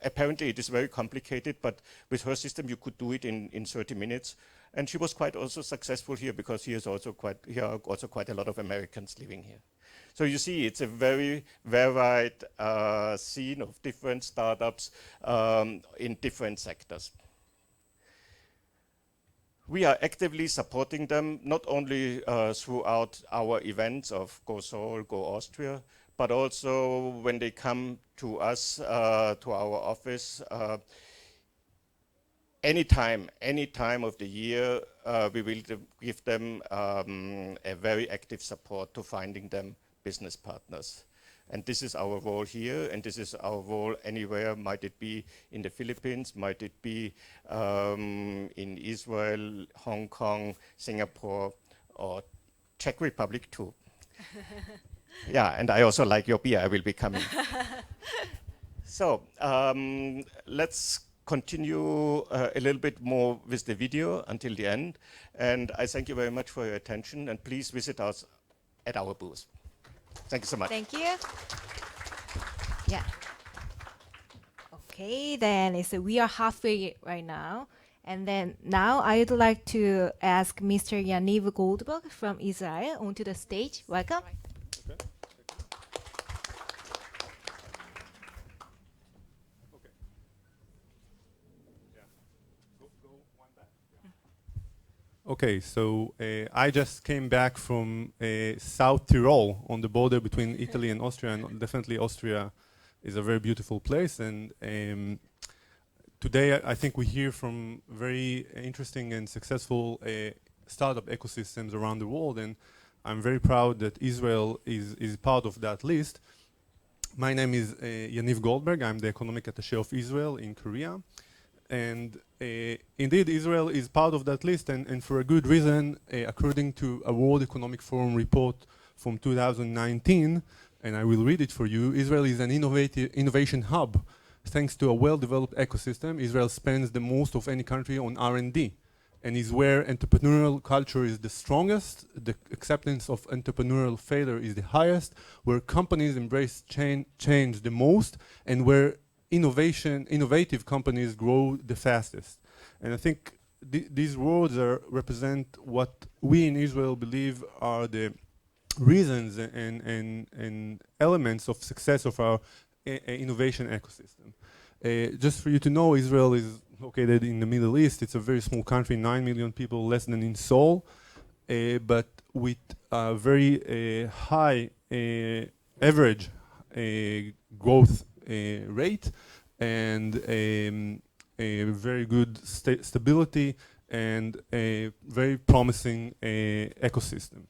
apparently it is very complicated, but with her system you could do it in 30 minutes. And she was quite also successful here because here are also quite a lot of Americans living here. So you see, it's a very varied scene of different startups in different sectors. We are actively supporting them, not only throughout our events of Go Seoul, Go Austria, but also when they come to us, to our office, any time of the year, we will give them a very active support to finding them business partners. And this is our role here, and this is our role anywhere. Might it be in the Philippines, might it be in Israel, Hong Kong, Singapore, or Czech Republic too. Yeah, and I also like your beer. I will be coming. So let's continue a little bit more with the video until the end. And I thank you very much for your attention. And please visit us at our booth. Thank you so much. Thank you. Yeah. Okay, then we are halfway right now. And then now I would like to ask Mr. Yaniv Goldberg from Israel onto the stage. Welcome. Okay, so I just came back from South Tyrol on the border between Italy and Austria, and definitely Austria is a very beautiful place. And today I think we hear from very interesting and successful startup ecosystems around the world, and I'm very proud that Israel is part of that list. My name is Yaniv Goldberg. I'm the economic attaché of Israel in Korea. And indeed, Israel is part of that list, and for a good reason. According to a World Economic Forum report from 2019, and I will read it for you, Israel is an innovation hub. Thanks to a well-developed ecosystem, Israel spends the most of any country on R&D, and is where entrepreneurial culture is the strongest, the acceptance of entrepreneurial failure is the highest, where companies embrace change the most, and where innovative companies grow the fastest. And I think these words represent what we in Israel believe are the reasons and elements of success of our innovation ecosystem. Just for you to know, Israel is located in the Middle East. It's a very small country, 9 million people, less than in Seoul, but with a very high average growth rate and a very good stability and a very promising ecosystem.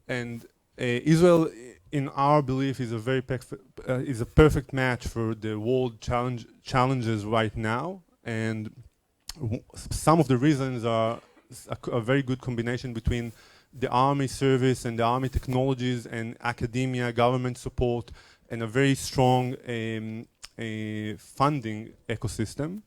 And Israel, in our belief, is a perfect match for the world challenges right now. And some of the reasons are a very good combination between the army service and the army technologies and academia, government support, and a very strong funding ecosystem.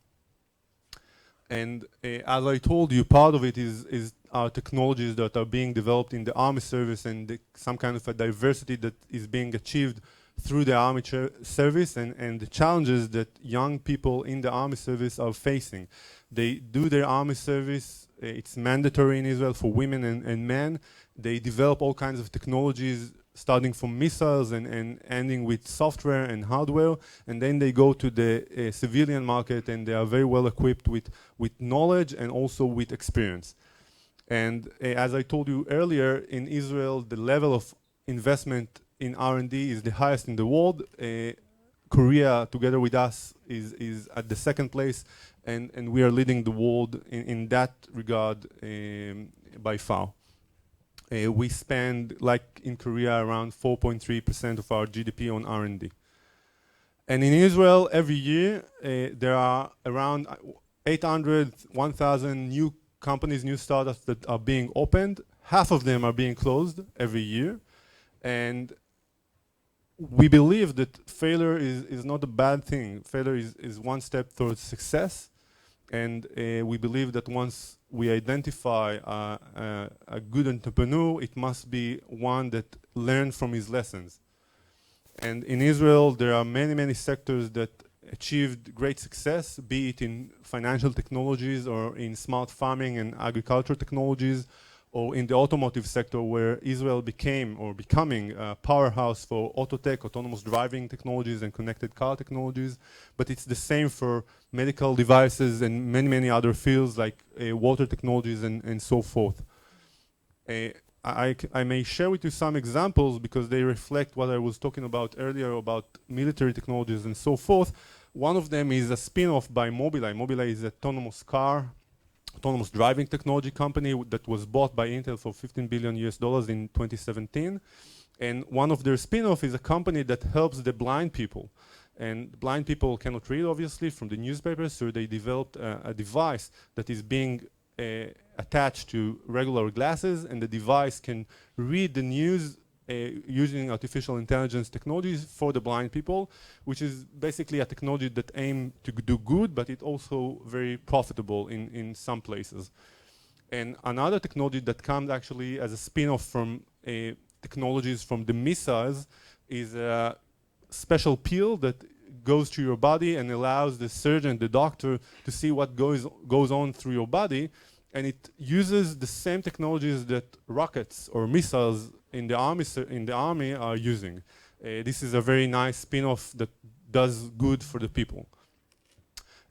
And as I told you, part of it is our technologies that are being developed in the army service, and some kind of a diversity that is being achieved through the army service, and the challenges that young people in the army service are facing. They do their army service. It's mandatory in Israel for women and men. They develop all kinds of technologies, starting from missiles and ending with software and hardware, and then they go to the civilian market, and they are very well equipped with knowledge and also with experience. And as I told you earlier, in Israel, the level of investment in R&D is the highest in the world. Korea, together with us, is at the second place, and we are leading the world in that regard by far. We spend, like in Korea, around 4.3% of our GDP on R&D. And in Israel, every year, there are around 800, 1,000 new companies, new startups that are being opened. Half of them are being closed every year. And we believe that failure is not a bad thing. Failure is one step towards success. And we believe that once we identify a good entrepreneur, it must be one that learned from his lessons. And in Israel, there are many, many sectors that achieved great success, be it in financial technologies or in smart farming and agriculture technologies, or in the automotive sector, where Israel becoming a powerhouse for auto tech, autonomous driving technologies and connected car technologies. But it's the same for medical devices and many, many other fields like water technologies and so forth. I may share with you some examples because they reflect what I was talking about earlier about military technologies and so forth. One of them is a spin-off by Mobileye. Mobileye is an autonomous driving technology company that was bought by Intel for $15 billion in 2017. And one of their spin-off is a company that helps the blind people. And blind people cannot read, obviously, from the newspapers, so they developed a device that is being attached to regular glasses, and the device can read the news using artificial intelligence technologies for the blind people, which is basically a technology that aims to do good, but it's also very profitable in some places. And another technology that comes actually as a spin-off from technologies from the missiles is a special pill that goes to your body and allows the surgeon, the doctor, to see what goes on through your body. And it uses the same technologies that rockets or missiles in the army are using. This is a very nice spin-off that does good for the people.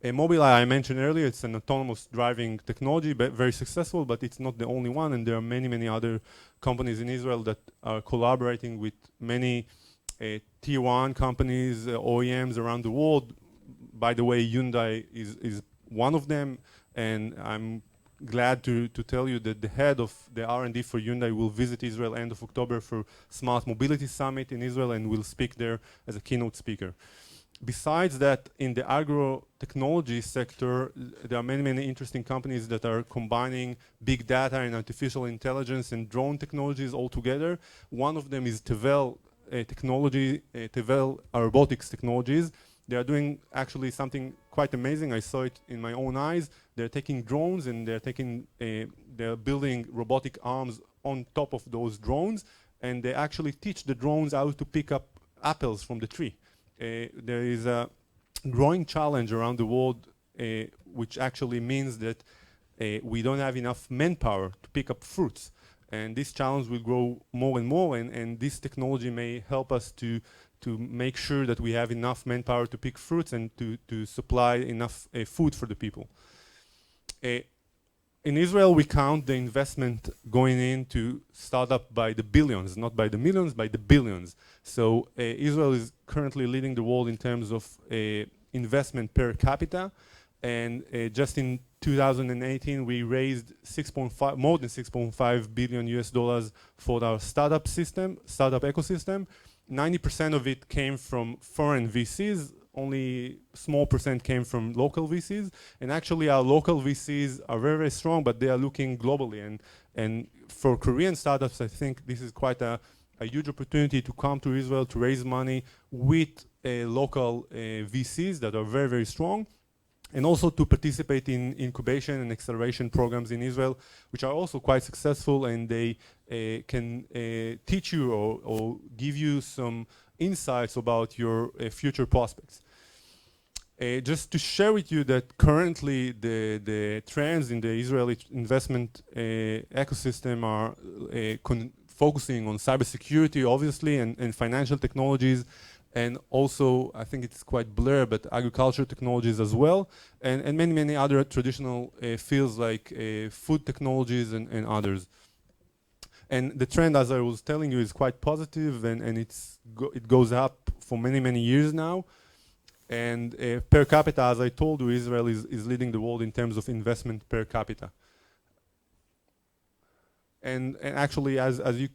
Mobileye, I mentioned earlier, it's an autonomous driving technology, but very successful, but it's not the only one, and there are many, many other companies in Israel that are collaborating with many tier one companies, OEMs around the world. By the way, Hyundai is one of them, and I'm glad to tell you that the head of the R&D for Hyundai will visit Israel end of October for Smart Mobility Summit in Israel and will speak there as a keynote speaker. Besides that, in the agro-technology sector, there are many, many interesting companies that are combining big data and artificial intelligence and drone technologies all together. One of them is Tevel technology, Tevel robotics technologies. They are doing actually something quite amazing. I saw it in my own eyes. They're taking drones and they're building robotic arms on top of those drones, and they actually teach the drones how to pick up apples from the tree. There is a growing challenge around the world, which actually means that we don't have enough manpower to pick up fruits. And this challenge will grow more and more, and this technology may help us to make sure that we have enough manpower to pick fruits and to supply enough food for the people. In Israel, we count the investment going into startup by the billions, not by the millions, by the billions. So Israel is currently leading the world in terms of investment per capita. And just in 2018, we raised more than 6.5 billion US dollars for our startup ecosystem. 90% of it came from foreign VCs. Only small percent came from local VCs, and actually our local VCs are very, very strong, but they are looking globally. And for Korean startups, I think this is quite a huge opportunity to come to Israel to raise money with local VCs that are very, very strong, and also to participate in incubation and acceleration programs in Israel, which are also quite successful, and they can teach you or give you some insights about your future prospects. Just to share with you that currently the trends in the Israeli investment ecosystem are focusing on cybersecurity, obviously, and financial technologies, and also, I think it's quite blurred, but agriculture technologies as well, and many, many other traditional fields like food technologies and others. And the trend, as I was telling you, is quite positive, and it goes up for many, many years now. And per capita, as I told you, Israel is leading the world in terms of investment per capita. And actually, as you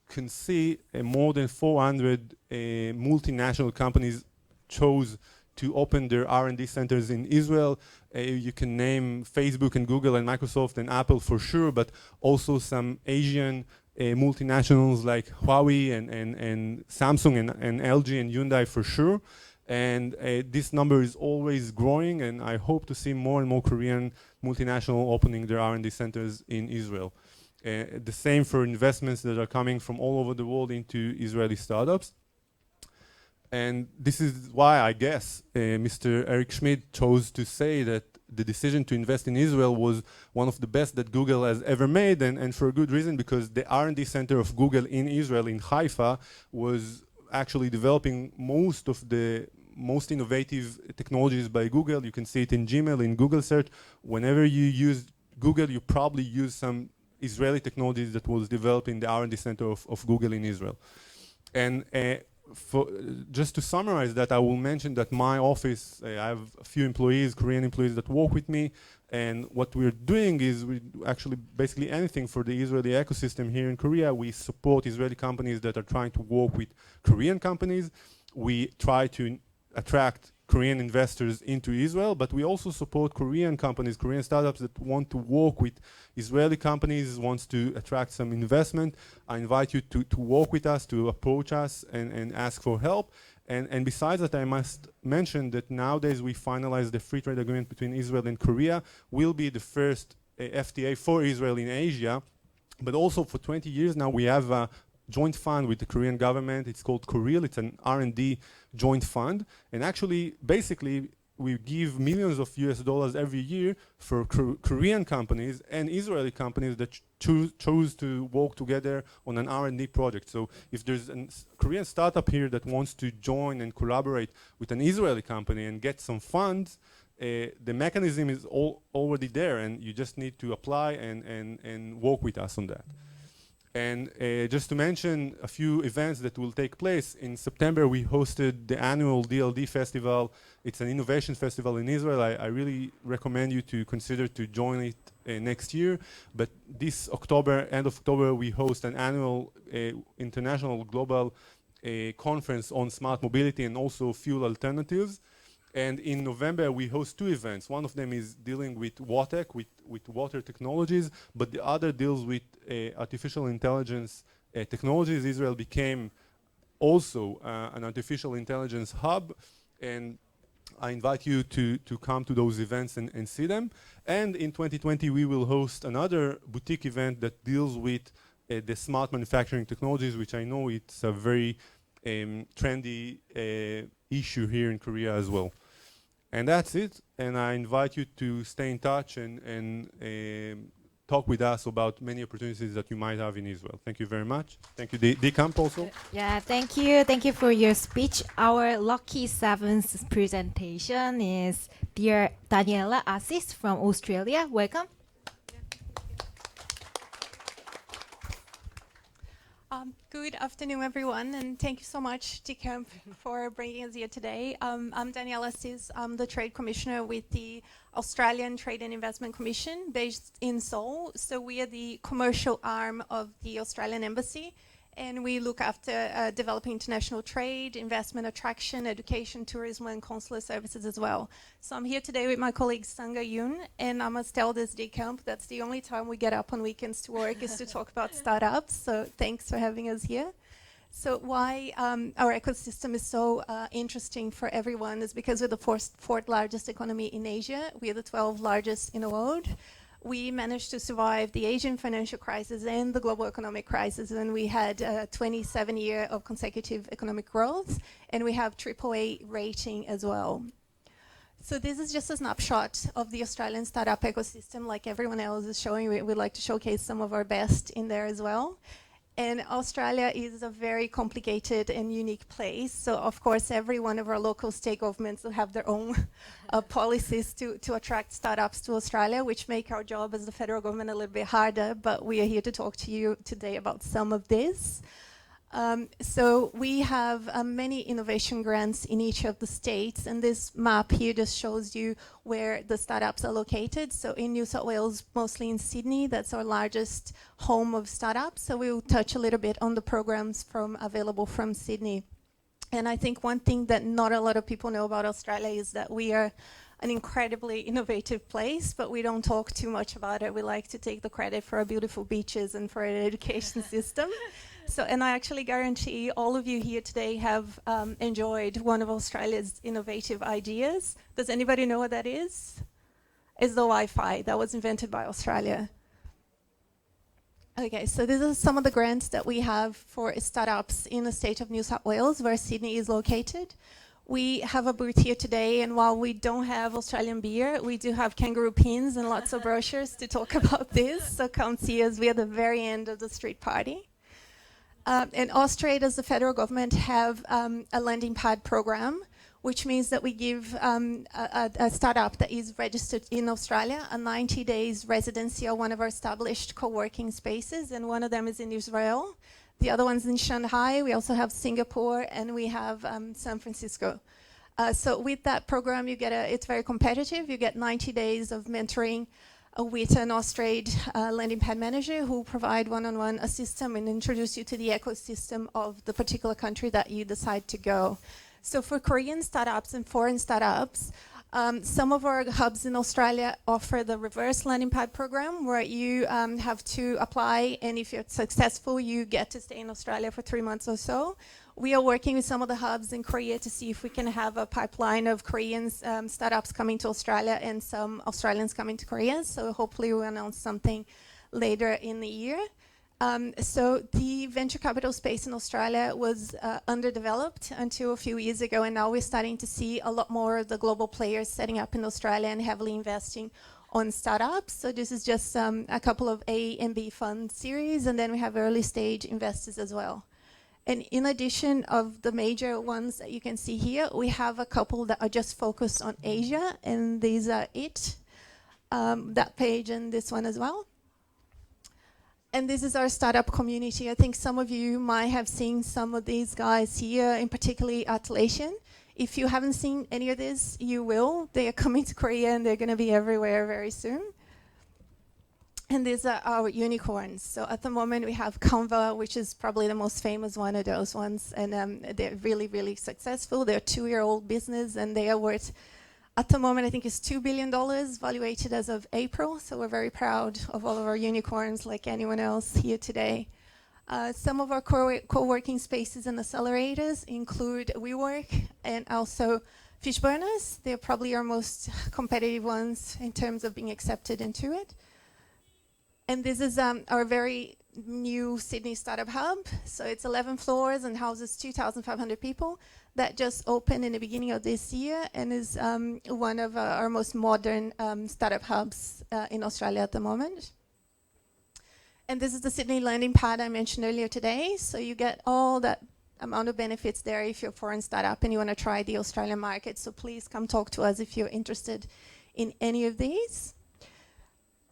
can see, more than 400 multinational companies chose to open their R&D centers in Israel. You can name Facebook and Google and Microsoft and Apple for sure, but also some Asian multinationals like Huawei and Samsung and LG and Hyundai for sure. And this number is always growing, and I hope to see more and more Korean multinational opening their R&D centers in Israel. The same for investments that are coming from all over the world into Israeli startups. And this is why I guess Mr. Eric Schmidt chose to say that the decision to invest in Israel was one of the best that Google has ever made, and for a good reason, because the R&D center of Google in Israel, in Haifa, was actually developing most of the most innovative technologies by Google. You can see it in Gmail, in Google search. Whenever you use Google, you probably use some Israeli technologies that was developed in the R&D center of Google in Israel. And just to summarize that, I will mention that my office, I have a few employees, Korean employees that work with me, and what we're doing is we actually basically anything for the Israeli ecosystem here in Korea. We support Israeli companies that are trying to work with Korean companies. We try to attract Korean investors into Israel, but we also support Korean companies, Korean startups that want to work with Israeli companies, wants to attract some investment. I invite you to work with us, to approach us and ask for help. And besides that, I must mention that nowadays we finalized the free trade agreement between Israel and Korea. Will be the first FTA for Israel in Asia, but also for 20 years now we have a joint fund with the Korean government. It's called Koreal. It's an R&D joint fund. And actually, basically, we give millions of US dollars every year for Korean companies and Israeli companies that choose to work together on an R&D project. So if there's a Korean startup here that wants to join and collaborate with an Israeli company and get some funds, the mechanism is already there, and you just need to apply and work with us on that. And just to mention a few events that will take place, in September we hosted the annual DLD Festival. It's an innovation festival in Israel. I really recommend you to consider to join it next year. But this October, end of October, we host an annual international global conference on smart mobility and also fuel alternatives. And in November, we host two events. One of them is dealing with WATEC, with water technologies, but the other deals with artificial intelligence technologies. Israel became also an artificial intelligence hub, and I invite you to come to those events and see them. And in 2020, we will host another boutique event that deals with the smart manufacturing technologies, which I know it's a very trendy issue here in Korea as well. And that's it. And I invite you to stay in touch and talk with us about many opportunities that you might have in Israel. Thank you very much. Thank you, D-Camp also. Yeah, thank you. Thank you for your speech. Our lucky seventh presentation is dear Daniela Assis from Australia. Welcome. Good afternoon, everyone, and thank you so much, D-Camp, for bringing us here today. I'm Daniela Assis. I'm the Trade Commissioner with the Australian Trade and Investment Commission based in Seoul. So we are the commercial arm of the Australian Embassy, and we look after developing international trade, investment attraction, education, tourism, and consular services as well. So I'm here today with my colleague Sanga Yoon, and I must tell this D-Camp, that's the only time we get up on weekends to work is to talk about startups. So thanks for having us here. So why our ecosystem is so interesting for everyone is because we're the fourth largest economy in Asia. We are the 12th largest in the world. We managed to survive the Asian financial crisis and the global economic crisis, and we had 27 years of consecutive economic growth, and we have AAA rating as well. So this is just a snapshot of the Australian startup ecosystem. Like everyone else is showing, we'd like to showcase some of our best in there as well. And Australia is a very complicated and unique place. So of course, every one of our local state governments will have their own policies to attract startups to Australia, which make our job as the federal government a little bit harder. But we are here to talk to you today about some of this. So we have many innovation grants in each of the states, and this map here just shows you where the startups are located. So in New South Wales, mostly in Sydney, that's our largest home of startups. So we will touch a little bit on the programs available from Sydney. And I think one thing that not a lot of people know about Australia is that we are an incredibly innovative place, but we don't talk too much about it. We like to take the credit for our beautiful beaches and for our education system. So, and I actually guarantee all of you here today have enjoyed one of Australia's innovative ideas. Does anybody know what that is? It's the Wi-Fi that was invented by Australia. Okay, so these are some of the grants that we have for startups in the state of New South Wales, where Sydney is located. We have a booth here today, and while we don't have Australian beer, we do have kangaroo pins and lots of brochures to talk about this. So come see us. We're at the very end of the street party. And Australia, as the federal government, have a lending pad program, which means that we give a startup that is registered in Australia a 90 days residency at one of our established co-working spaces, and one of them is in Israel. The other one's in Shanghai. We also have Singapore, and we have San Francisco. So with that program, you get it's very competitive. You get 90 days of mentoring with an Austrade landing pad manager who provide one-on-one assistance and introduce you to the ecosystem of the particular country that you decide to go. So for Korean startups and foreign startups, some of our hubs in Australia offer the reverse landing pad program where you have to apply, and if you're successful, you get to stay in Australia for 3 months or so. We are working with some of the hubs in Korea to see if we can have a pipeline of Korean startups coming to Australia and some Australians coming to Korea. So hopefully we'll announce something later in the year. So the venture capital space in Australia was underdeveloped until a few years ago, and now we're starting to see a lot more of the global players setting up in Australia and heavily investing on startups. So this is just a couple of A and B fund series, and then we have early stage investors as well. And in addition of the major ones that you can see here, we have a couple that are just focused on Asia, and these are it. That page and this one as well. And this is our startup community. I think some of you might have seen some of these guys here, in particularly Atlassian. If you haven't seen any of this, you will. They are coming to Korea and they're going to be everywhere very soon. And these are our unicorns. So at the moment we have Canva, which is probably the most famous one of those ones. And they're really, really successful. They're a 2-year-old business and they are worth, at the moment, I think it's $2 billion valuated as of April. So we're very proud of all of our unicorns like anyone else here today. Some of our co-working spaces and accelerators include WeWork and also Fishburners. They're probably our most competitive ones in terms of being accepted into it. And this is our very new Sydney Startup Hub. So it's 11 floors and houses 2,500 people. That just opened in the beginning of this year and is one of our most modern startup hubs in Australia at the moment. And this is the Sydney landing pad I mentioned earlier today. So you get all that amount of benefits there if you're a foreign startup and you want to try the Australian market. So please come talk to us if you're interested in any of these.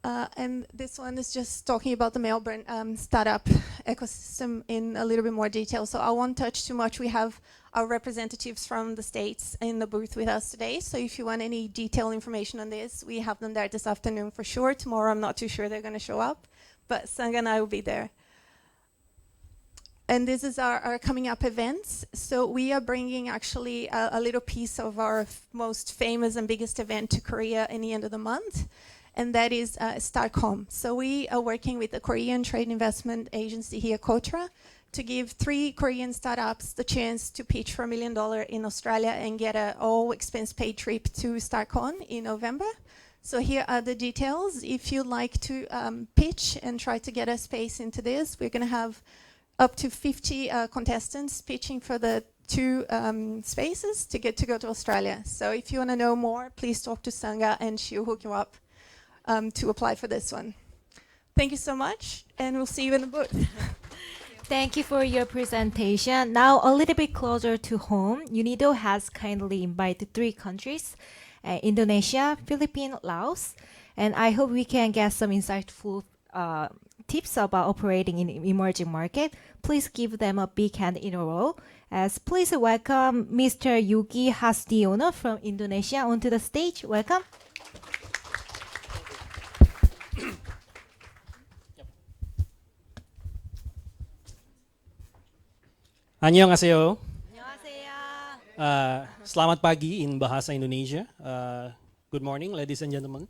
And this one is just talking about the Melbourne startup ecosystem in a little bit more detail. So I won't touch too much. We have our representatives from the States in the booth with us today. So if you want any detailed information on this, we have them there this afternoon for sure. Tomorrow, I'm not too sure they're going to show up, but Sangha and I will be there. And this is our coming up events. So we are bringing actually a little piece of our most famous and biggest event to Korea in the end of the month. And that is StartCom. So we are working with the Korean trade investment agency here, Kotra, to give 3 Korean startups the chance to pitch for $1 million in Australia and get an all-expense-paid trip to StartCon in November. So here are the details. If you'd like to pitch and try to get a space into this, we're going to have up to 50 contestants pitching for the 2 spaces to get to go to Australia. So if you want to know more, please talk to Sangha and she'll hook you up to apply for this one. Thank you so much, and we'll see you in the booth. Thank you for your presentation. Now, a little bit closer to home, UNIDO has kindly invited 3 countries, Indonesia, Philippines, Laos, and I hope we can get some insightful tips about operating in emerging market. Please give them a big hand in a row. As please welcome Mr. Yogi Hasdiono from Indonesia onto the stage. Welcome. Annyeonghaseyo. Selamat pagi in Bahasa Indonesia. Good morning, ladies and gentlemen.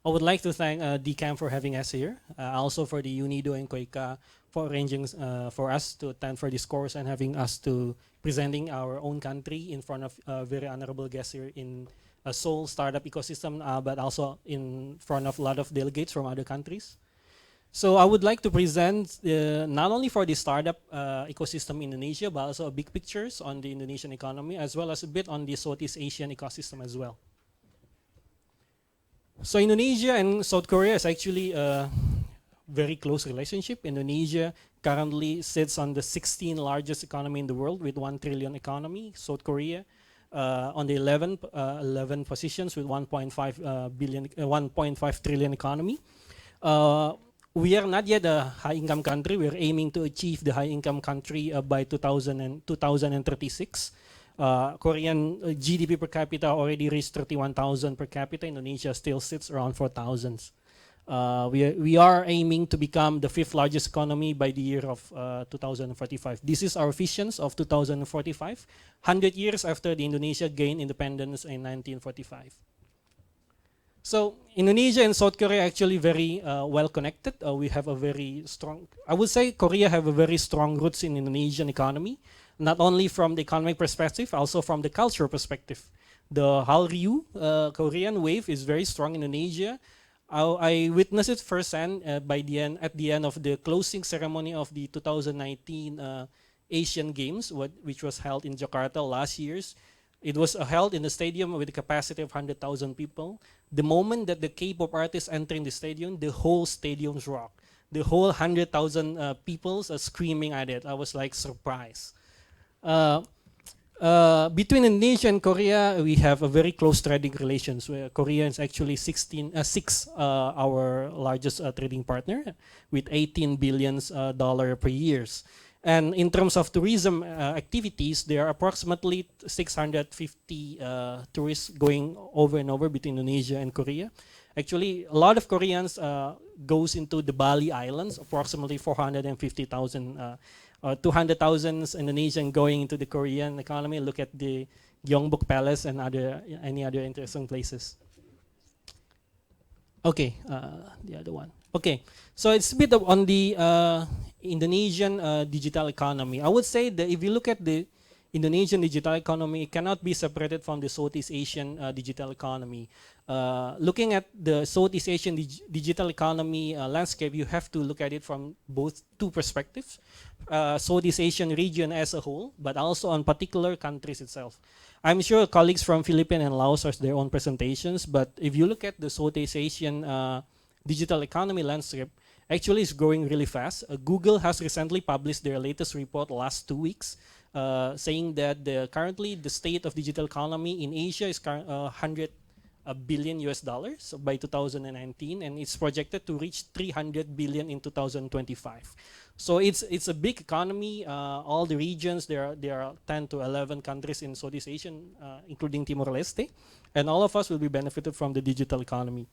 I would like to thank DCAM for having us here. Also for the UNIDO and KOICA for arranging for us to attend for this course and having us to presenting our own country in front of very honorable guests here in a Seoul startup ecosystem, but also in front of a lot of delegates from other countries. So I would like to present not only for the startup ecosystem in Indonesia, but also big pictures on the Indonesian economy, as well as a bit on the Southeast Asian ecosystem as well. So Indonesia and South Korea is actually a very close relationship. Indonesia currently sits on the 16th largest economy in the world with 1 trillion economy. South Korea on the 11 positions with 1.5 trillion economy. we are not yet a high-income country. We are aiming to achieve the high-income country by 2036. Korean GDP per capita already reached 31,000 per capita. Indonesia still sits around 4,000. We are aiming to become the 5th largest economy by the year of 2045. This is our visions of 2045, 100 years after the Indonesia gained independence in 1945. So Indonesia and South Korea are actually very well connected. We have a very strong, I would say Korea have a very strong roots in Indonesian economy, not only from the economic perspective, also from the cultural perspective. The Hallyu Korean wave is very strong in Indonesia. I witnessed it firsthand at the end of the closing ceremony of the 2019 Asian Games, which was held in Jakarta last year. It was held in the stadium with a capacity of 100,000 people. The moment that the K-pop artists enter in the stadium, the whole stadium's rock. The whole 100,000 people are screaming at it. I was like surprised. Between Indonesia and Korea, we have a very close trading relations. Where Korea is actually our largest trading partner, with $18 billion per year. And in terms of tourism activities, there are approximately 650 tourists going over and over between Indonesia and Korea. Actually, a lot of Koreans goes into the Bali Islands, approximately 450,000 200,000 Indonesian going into the Korean economy. Look at the Gyeongbok Palace and any other interesting places. Okay, the other one. Okay, so it's a bit on the Indonesian digital economy. I would say that if you look at the Indonesian digital economy, it cannot be separated from the Southeast Asian digital economy. Looking at the Southeast Asian digital economy landscape, you have to look at it from two perspectives. Southeast Asian region as a whole, but also on particular countries itself. I'm sure colleagues from Philippines and Laos have their own presentations, but if you look at the Southeast Asian digital economy landscape, actually it's growing really fast. Google has recently published their latest report last 2 weeks, saying that currently the state of digital economy in Asia is $100 billion by 2019, and it's projected to reach 300 billion in 2025. So it's a big economy. All the regions, there are 10 to 11 countries in Southeast Asia, including Timor-Leste, and all of us will be benefited from the digital economy.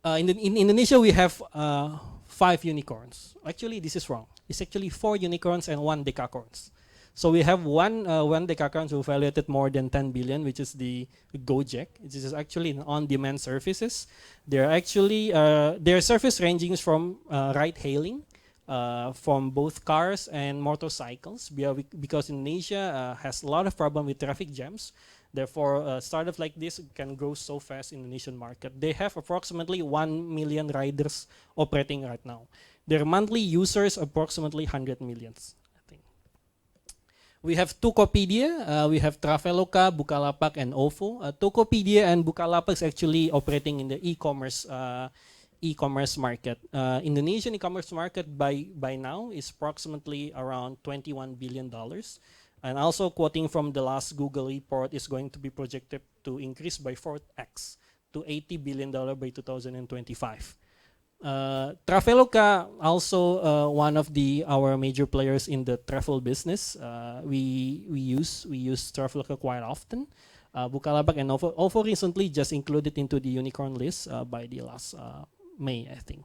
In Indonesia, we have 5 unicorns. Actually, this is wrong. It's actually 4 unicorns and 1 decacorns. So we have one decacorn who valuated more than 10 billion, which is the Gojek. This is actually an on-demand services. They're actually their service ranging from ride-hailing, from both cars and motorcycles, because Indonesia has a lot of problem with traffic jams. Therefore, startups like this can grow so fast in the Indonesian market. They have approximately 1 million riders operating right now. Their monthly users approximately 100 millions. We have Tokopedia, we have Traveloka, Bukalapak, and OVO. Tokopedia and Bukalapak is actually operating in the e-commerce market. Indonesian e-commerce market by now is approximately around $21 billion. And also quoting from the last Google report, is going to be projected to increase by 4x to $80 billion by 2025. Traveloka also one of our major players in the travel business. We use Traveloka quite often. Bukalapak and OVO recently just included into the unicorn list by the last May, I think.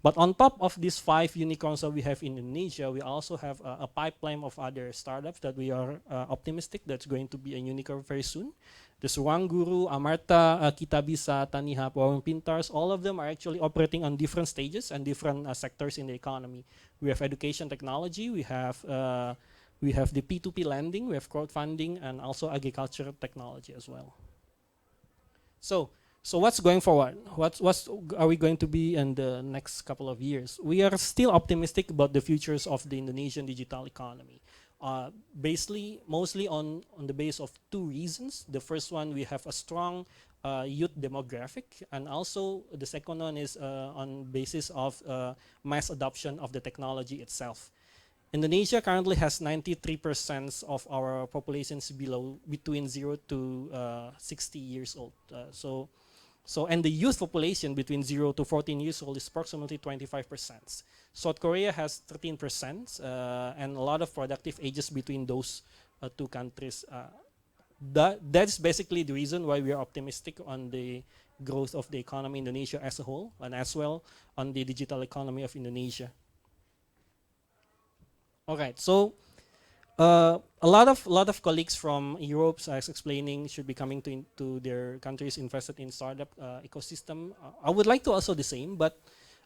But on top of these 5 unicorns that we have in Indonesia, we also have a pipeline of other startups that we are optimistic that's going to be a unicorn very soon. There's Ruangguru, Amarta, Kitabisa, Taniha, Warung Pintar's. All of them are actually operating on different stages and different sectors in the economy. We have education technology, we have the P2P lending, we have crowdfunding, and also agricultural technology as well. So what's going forward? What are we going to be in the next couple of years? We are still optimistic about the futures of the Indonesian digital economy. Basically, mostly on the base of 2 reasons. The first one, we have a strong youth demographic, and also the second one is on basis of mass adoption of the technology itself. Indonesia currently has 93% of our populations between 0 to 60 years old. So So, and the youth population between 0 to 14 years old is approximately 25%. South Korea has 13%, and a lot of productive ages between those two countries. That's basically the reason why we are optimistic on the growth of the economy in Indonesia as a whole, and as well on the digital economy of Indonesia. All right, so a lot of colleagues from Europe, as explaining, should be coming to their countries invested in startup ecosystem. I would like to also the same, but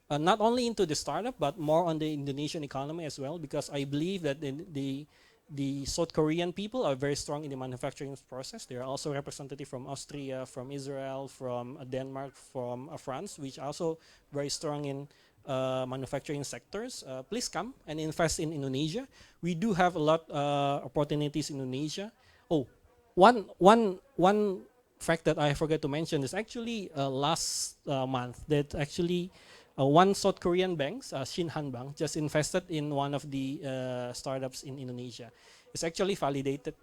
not only into the startup, but more on the Indonesian economy as well, because I believe that the South Korean people are very strong in the manufacturing process. There are also representatives from Austria, from Israel, from Denmark, from France, which are also very strong in manufacturing sectors. Please come and invest in Indonesia. We do have a lot opportunities in Indonesia. Oh, one fact that I forgot to mention is actually last month that actually one South Korean bank, Shinhan Bank, just invested in one of the startups in Indonesia. It's actually validated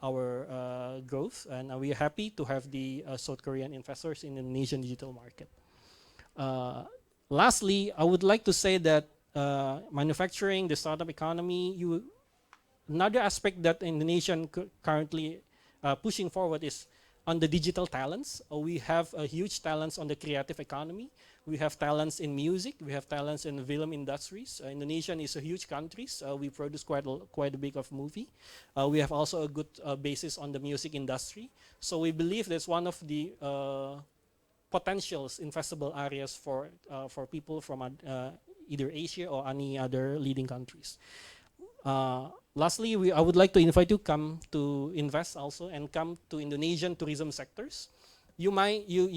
our growth, and we are happy to have the South Korean investors in the Indonesian digital market. Lastly, I would like to say that manufacturing, the startup economy, another aspect that Indonesian currently pushing forward is on the digital talents. We have huge talents on the creative economy. We have talents in music. We have talents in the film industries. Indonesia is a huge country. We produce quite a big of movie. We have also a good basis on the music industry. So we believe that's one of the potentials investable areas for people from either Asia or any other leading countries. Lastly, I would like to invite you come to invest also and come to Indonesian tourism sectors. You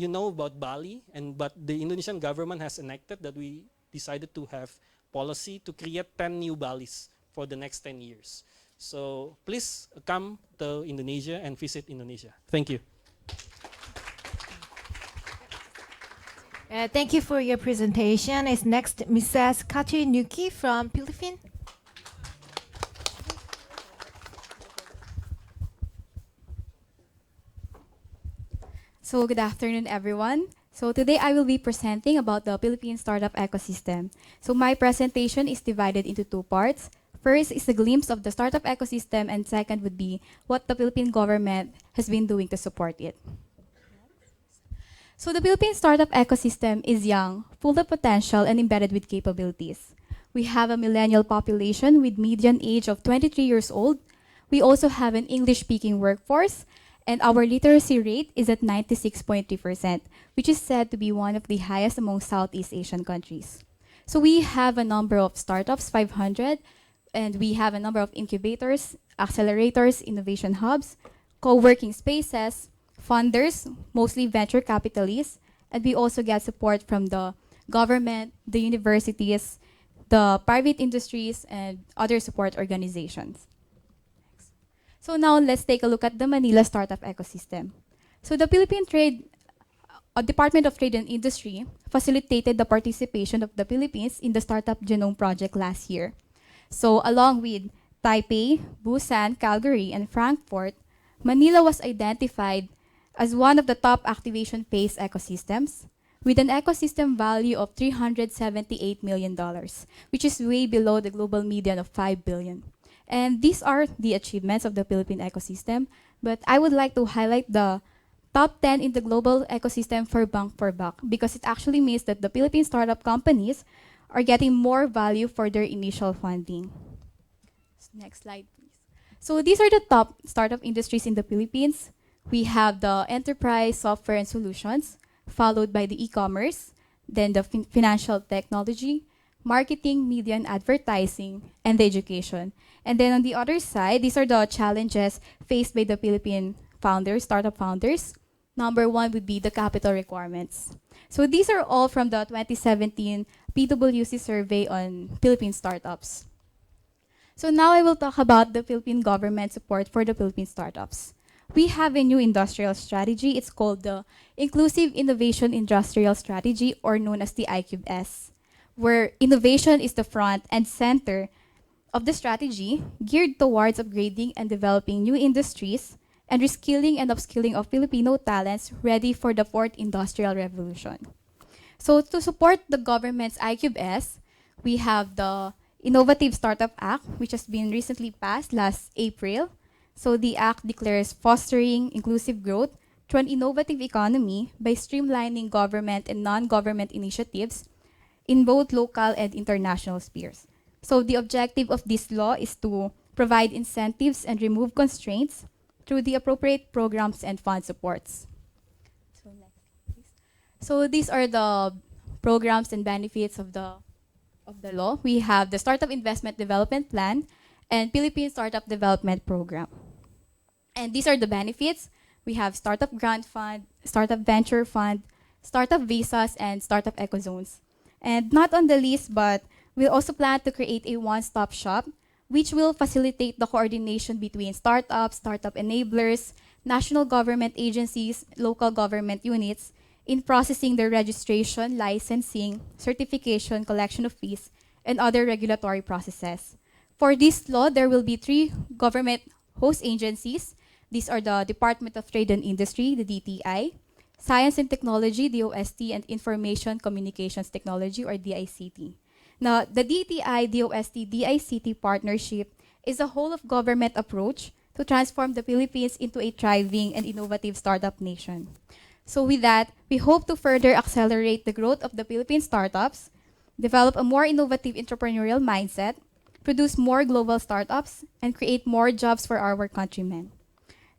know about Bali, but the Indonesian government has enacted that we decided to have policy to create 10 new Balis for the next 10 years. So please come to Indonesia and visit Indonesia. Thank you. Thank you for your presentation. Is next Mrs. Katinuki from Philippines. So good afternoon, everyone. So today I will be presenting about the Philippine startup ecosystem. So my presentation is divided into two parts. First is a glimpse of the startup ecosystem, and second would be what the Philippine government has been doing to support it. So the Philippine startup ecosystem is young, full of potential, and embedded with capabilities. We have a millennial population with median age of 23 years old. We also have an English-speaking workforce, and our literacy rate is at 96.3%, which is said to be one of the highest among Southeast Asian countries. So we have a number of startups, 500, and we have a number of incubators, accelerators, innovation hubs, co-working spaces, funders, mostly venture capitalists, and we also get support from the government, the universities, the private industries, and other support organizations. So now let's take a look at the Manila startup ecosystem. So the Philippine Department of Trade and Industry facilitated the participation of the Philippines in the Startup Genome Project last year. So along with Taipei, Busan, Calgary, and Frankfurt, Manila was identified as one of the top activation phase ecosystems with an ecosystem value of $378 million, which is way below the global median of $5 billion. And these are the achievements of the Philippine ecosystem, but I would like to highlight the top 10 in the global ecosystem for buck, because it actually means that the Philippine startup companies are getting more value for their initial funding. Next slide, please. So these are the top startup industries in the Philippines. We have the enterprise, software, and solutions, followed by the e-commerce, then the financial technology, marketing, media, and advertising, and the education. And then on the other side, these are the challenges faced by the Philippine founders, startup founders. Number one would be the capital requirements. So these are all from the 2017 PwC survey on Philippine startups. So now I will talk about the Philippine government support for the Philippine startups. We have a new industrial strategy. It's called the Inclusive Innovation Industrial Strategy, or known as the ICUBS, where innovation is the front and center of the strategy, geared towards upgrading and developing new industries and reskilling and upskilling of Filipino talents ready for the fourth industrial revolution. So to support the government's I-Cube-S, we have the Innovative Startup Act, which has been recently passed last April. So the act declares fostering inclusive growth through an innovative economy by streamlining government and non-government initiatives in both local and international spheres. So the objective of this law is to provide incentives and remove constraints through the appropriate programs and fund supports. So next, please. So these are the programs and benefits of the law. We have the Startup Investment Development Plan and Philippine Startup Development Program. And these are the benefits. We have Startup Grant Fund, Startup Venture Fund, Startup Visas, and Startup Eco Zones. And not on the list, but we'll also plan to create a one-stop shop which will facilitate the coordination between startups, startup enablers, national government agencies, local government units in processing their registration, licensing, certification, collection of fees, and other regulatory processes. For this law, there will be 3 government host agencies. These are the Department of Trade and Industry, the DTI, Science and Technology, DOST, and Information Communications Technology, or DICT. Now, the DTI, DOST, DICT partnership is a whole-of-government approach to transform the Philippines into a thriving and innovative startup nation. So with that, we hope to further accelerate the growth of the Philippine startups, develop a more innovative entrepreneurial mindset, produce more global startups, and create more jobs for our countrymen.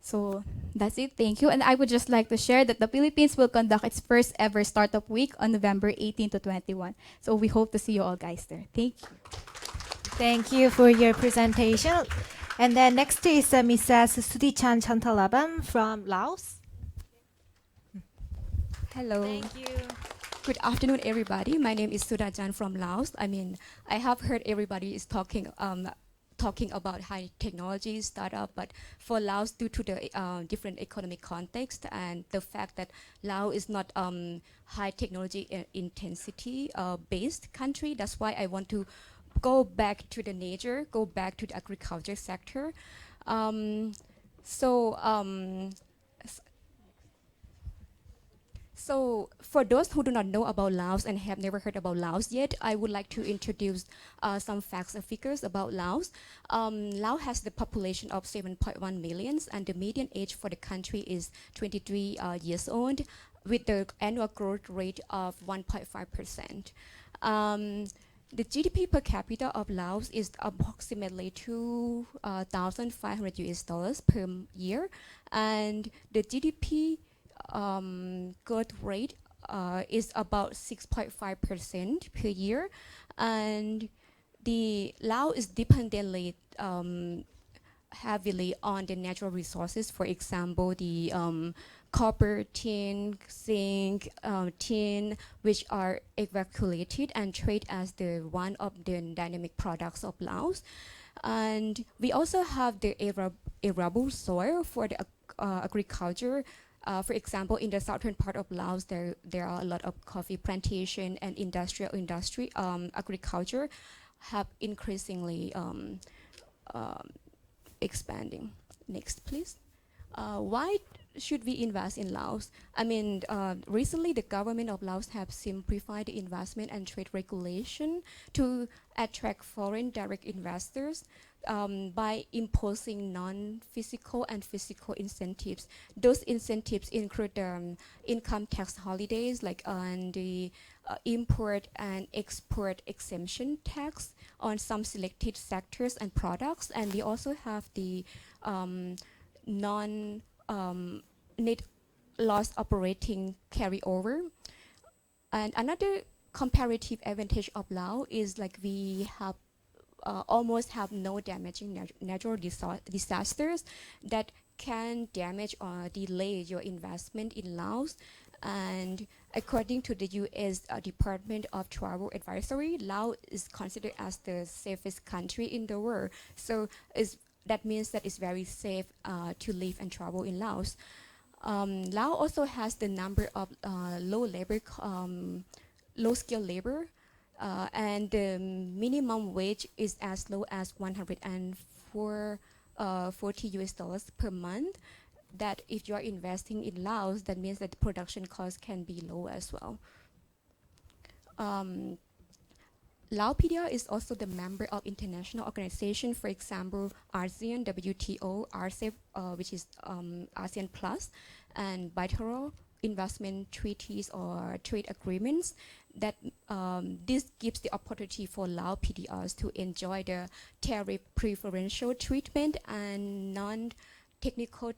So that's it. Thank you. And I would just like to share that the Philippines will conduct its first ever Startup Week on November 18 to 21. So we hope to see you all guys there. Thank you. Thank you for your presentation. And then next is Mrs. Sudichan Chantalaban from Laos. Hello. Thank you. Good afternoon, everybody. My name is Surajan from Laos. I have heard everybody is talking about high technology startup, but for Laos, due to the different economic context and the fact that Laos is not high technology intensity based country, that's why I want to go back to the nature, go back to the agriculture sector. So for those who do not know about Laos and have never heard about Laos yet, I would like to introduce some facts and figures about Laos. Laos has the population of 7.1 million, and the median age for the country is 23 years old, with the annual growth rate of 1.5%. The GDP per capita of Laos is approximately $2,500 US per year, and the GDP growth rate is about 6.5% per year, and the Laos is dependently heavily on the natural resources. For example, the copper, tin, zinc, tin, which are evacuated and traded as the one of the dynamic products of Laos. And we also have the arable soil for the agriculture. For example, in the southern part of Laos, there are a lot of coffee plantation and industry agriculture have increasingly expanding. Next, please. Why should we invest in Laos? Recently the government of Laos have simplified the investment and trade regulation to attract foreign direct investors by imposing non-physical and physical incentives. Those incentives include income tax holidays, like on the import and export exemption tax on some selected sectors and products, and we also have the net loss operating carryover. And another comparative advantage of Laos is like we have almost have no damaging natural disasters that can damage or delay your investment in Laos. And according to the U.S. Department of Travel Advisory, Laos is considered as the safest country in the world. So that means that it's very safe to live and travel in Laos. Laos also has the number of low-skilled labor, and the minimum wage is as low as $140 US per month. that if you're investing in Laos, that means that the production cost can be low as well. Laopedia is also the member of international organizations, for example, ASEAN, WTO, RCEP, which is ASEAN Plus, and bilateral investment treaties or trade agreements. That this gives the opportunity for Lao PDRs to enjoy the tariff preferential treatment and non-technical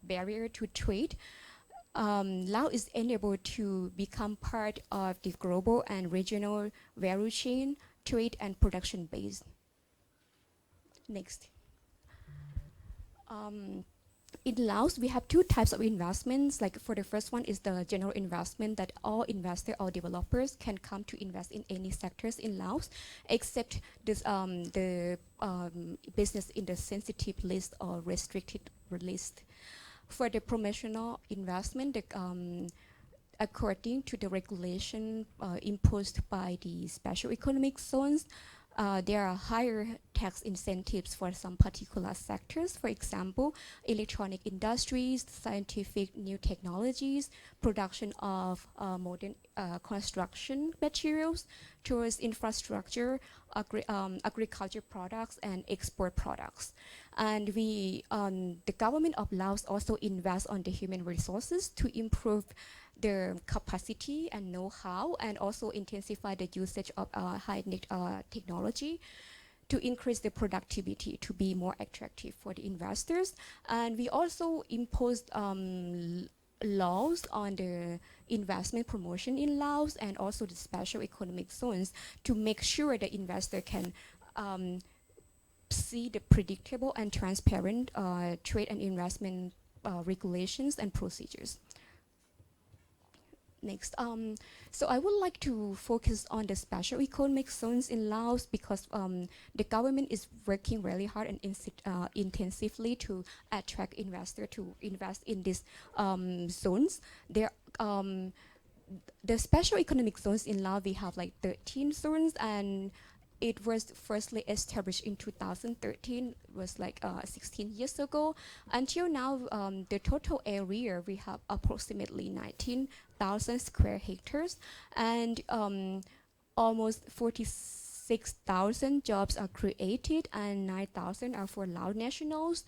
barrier to trade. Lao is enabled to become part of the global and regional value chain, trade and production base. Next. In Laos, we have two types of investments. Like for the first one is the general investment that all investors or developers can come to invest in any sectors in Laos, except this, the business in the sensitive list or restricted list. For the promotional investment, according to the regulation imposed by the special economic zones, there are higher tax incentives for some particular sectors. For example, electronic industries, scientific new technologies, production of modern construction materials, tourist infrastructure, agriculture products, and export products. And we, the government of Laos also invests on the human resources to improve their capacity and know-how, and also intensify the usage of high-tech technology to increase the productivity to be more attractive for the investors. And we also imposed laws on the investment promotion in Laos and also the special economic zones to make sure the investor can see the predictable and transparent trade and investment regulations and procedures. Next, so I would like to focus on the special economic zones in Laos because the government is working really hard and intensively to attract investors to invest in these zones. There, the special economic zones in Laos, we have like 13 zones, and it was firstly established in 2013, was like 16 years ago. Until now, the total area, we have approximately 19,000 square hectares, and almost 46,000 jobs are created, and 9,000 are for Lao nationals.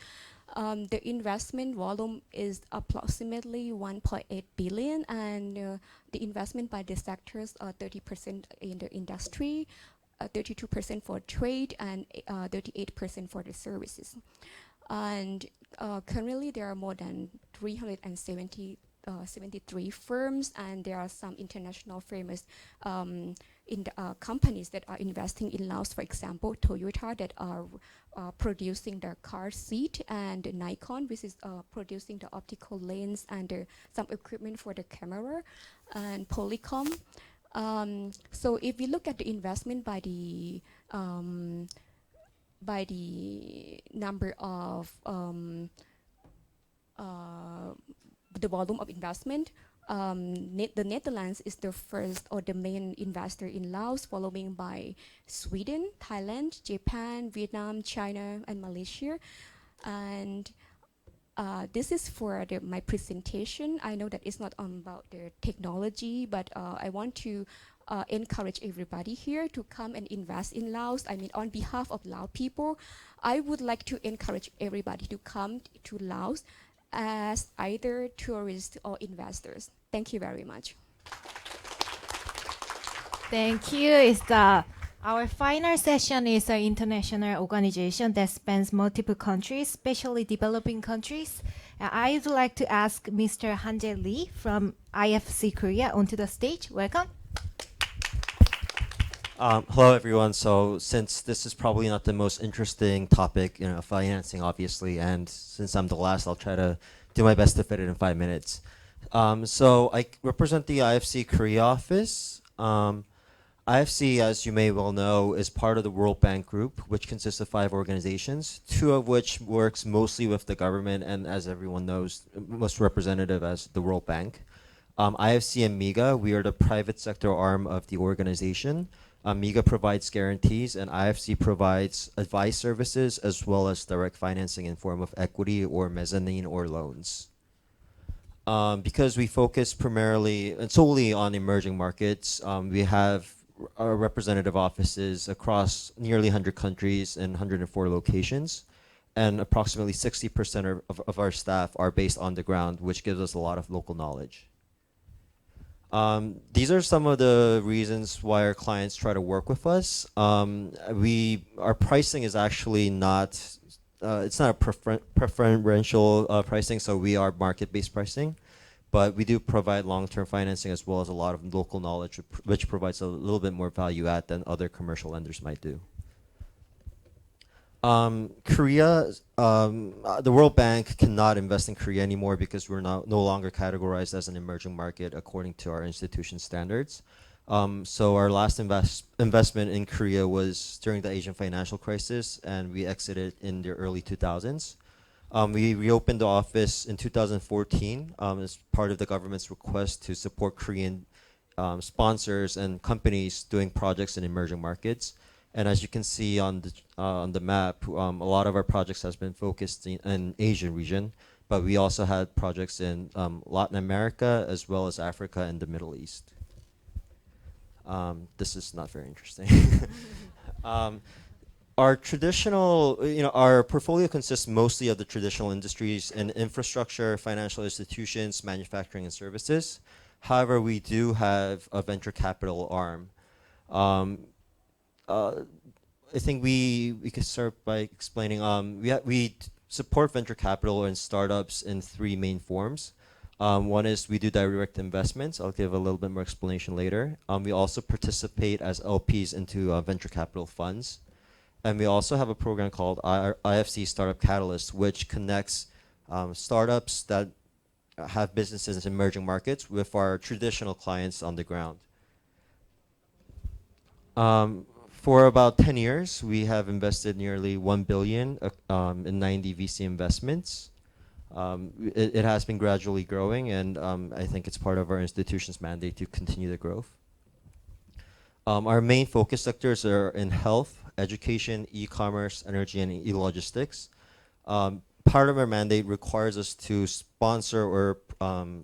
The investment volume is approximately 1.8 billion, and the investment by the sectors are 30% in the industry, 32% for trade, and 38% for the services. And currently there are more than 373 firms, and there are some international famous companies that are investing in Laos. For example, Toyota, that are producing the car seat, and Nikon, which is producing the optical lens and some equipment for the camera, and Polycom. So if we look at the investment by the number of the volume of investment, the Netherlands is the first or the main investor in Laos, following by Sweden, Thailand, Japan, Vietnam, China, and Malaysia. And this is for my presentation. I know that it's not about the technology, but I want to encourage everybody here to come and invest in Laos. I mean, on behalf of Lao people, I would like to encourage everybody to come to Laos as either tourists or investors. Thank you very much. Thank you. Our final session is an international organization that spans multiple countries, especially developing countries. I'd like to ask Mr. Hanjae Lee from IFC Korea onto the stage. Welcome. Hello, everyone. So since this is probably not the most interesting topic, financing, obviously, and since I'm the last, I'll try to do my best to fit it in 5 minutes. So I represent the IFC Korea office. IFC, as you may well know, is part of the World Bank Group, which consists of 5 organizations, 2 of which works mostly with the government, and as everyone knows, most representative as the World Bank. IFC and MIGA, we are the private sector arm of the organization. Amiga provides guarantees, and IFC provides advice services as well as direct financing in form of equity or mezzanine or loans. Because we focus primarily and solely on emerging markets, we have our representative offices across nearly 100 countries and 104 locations, and approximately 60% of our staff are based on the ground, which gives us a lot of local knowledge. These are some of the reasons why our clients try to work with us. Our pricing is actually not, it's not a preferential pricing, so we are market-based pricing, but we do provide long-term financing as well as a lot of local knowledge, which provides a little bit more value add than other commercial lenders might do. Korea, the World Bank cannot invest in Korea anymore because we're no longer categorized as an emerging market according to our institution standards. So our last investment in Korea was during the Asian financial crisis, and we exited in the early 2000s. We reopened the office in 2014 as part of the government's request to support Korean sponsors and companies doing projects in emerging markets. And as you can see on the map, a lot of our projects has been focused in Asian region, but we also had projects in Latin America as well as Africa and the Middle East. This is not very interesting. Our traditional, our portfolio consists mostly of the traditional industries in infrastructure, financial institutions, manufacturing, and services. However, we do have a venture capital arm. I think we could start by explaining. We support venture capital and startups in three main forms. One is we do direct investments. I'll give a little bit more explanation later. We also participate as LPs into venture capital funds. And we also have a program called IFC Startup Catalyst, which connects startups that have businesses in emerging markets with our traditional clients on the ground. For about 10 years, we have invested nearly 1 billion in 90 VC investments. It has been gradually growing, and I think it's part of our institution's mandate to continue the growth. Our main focus sectors are in health, education, e-commerce, energy, and e-logistics. Part of our mandate requires us to sponsor or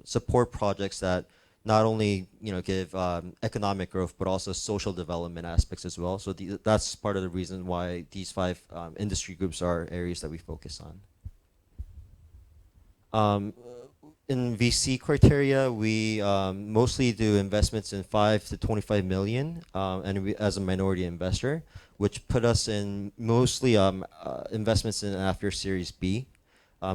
support projects that not only give economic growth, but also social development aspects as well. So that's part of the reason why these five industry groups are areas that we focus on. In VC criteria, we mostly do investments in 5 to 25 million, and we, as a minority investor, which put us in mostly investments in after Series B.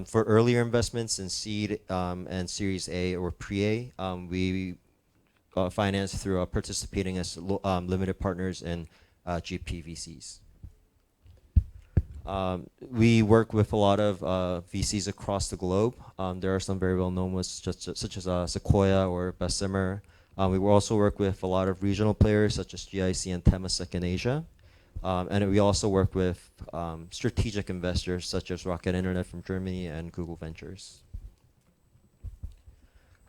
For earlier investments in seed and Series A or pre-A, we finance through participating as limited partners in GP VCs. We work with a lot of VCs across the globe. There are some very well-known ones, such as Sequoia or Bessemer. We will also work with a lot of regional players, such as GIC and Temasek in Asia. And we also work with strategic investors, such as Rocket Internet from Germany and Google Ventures.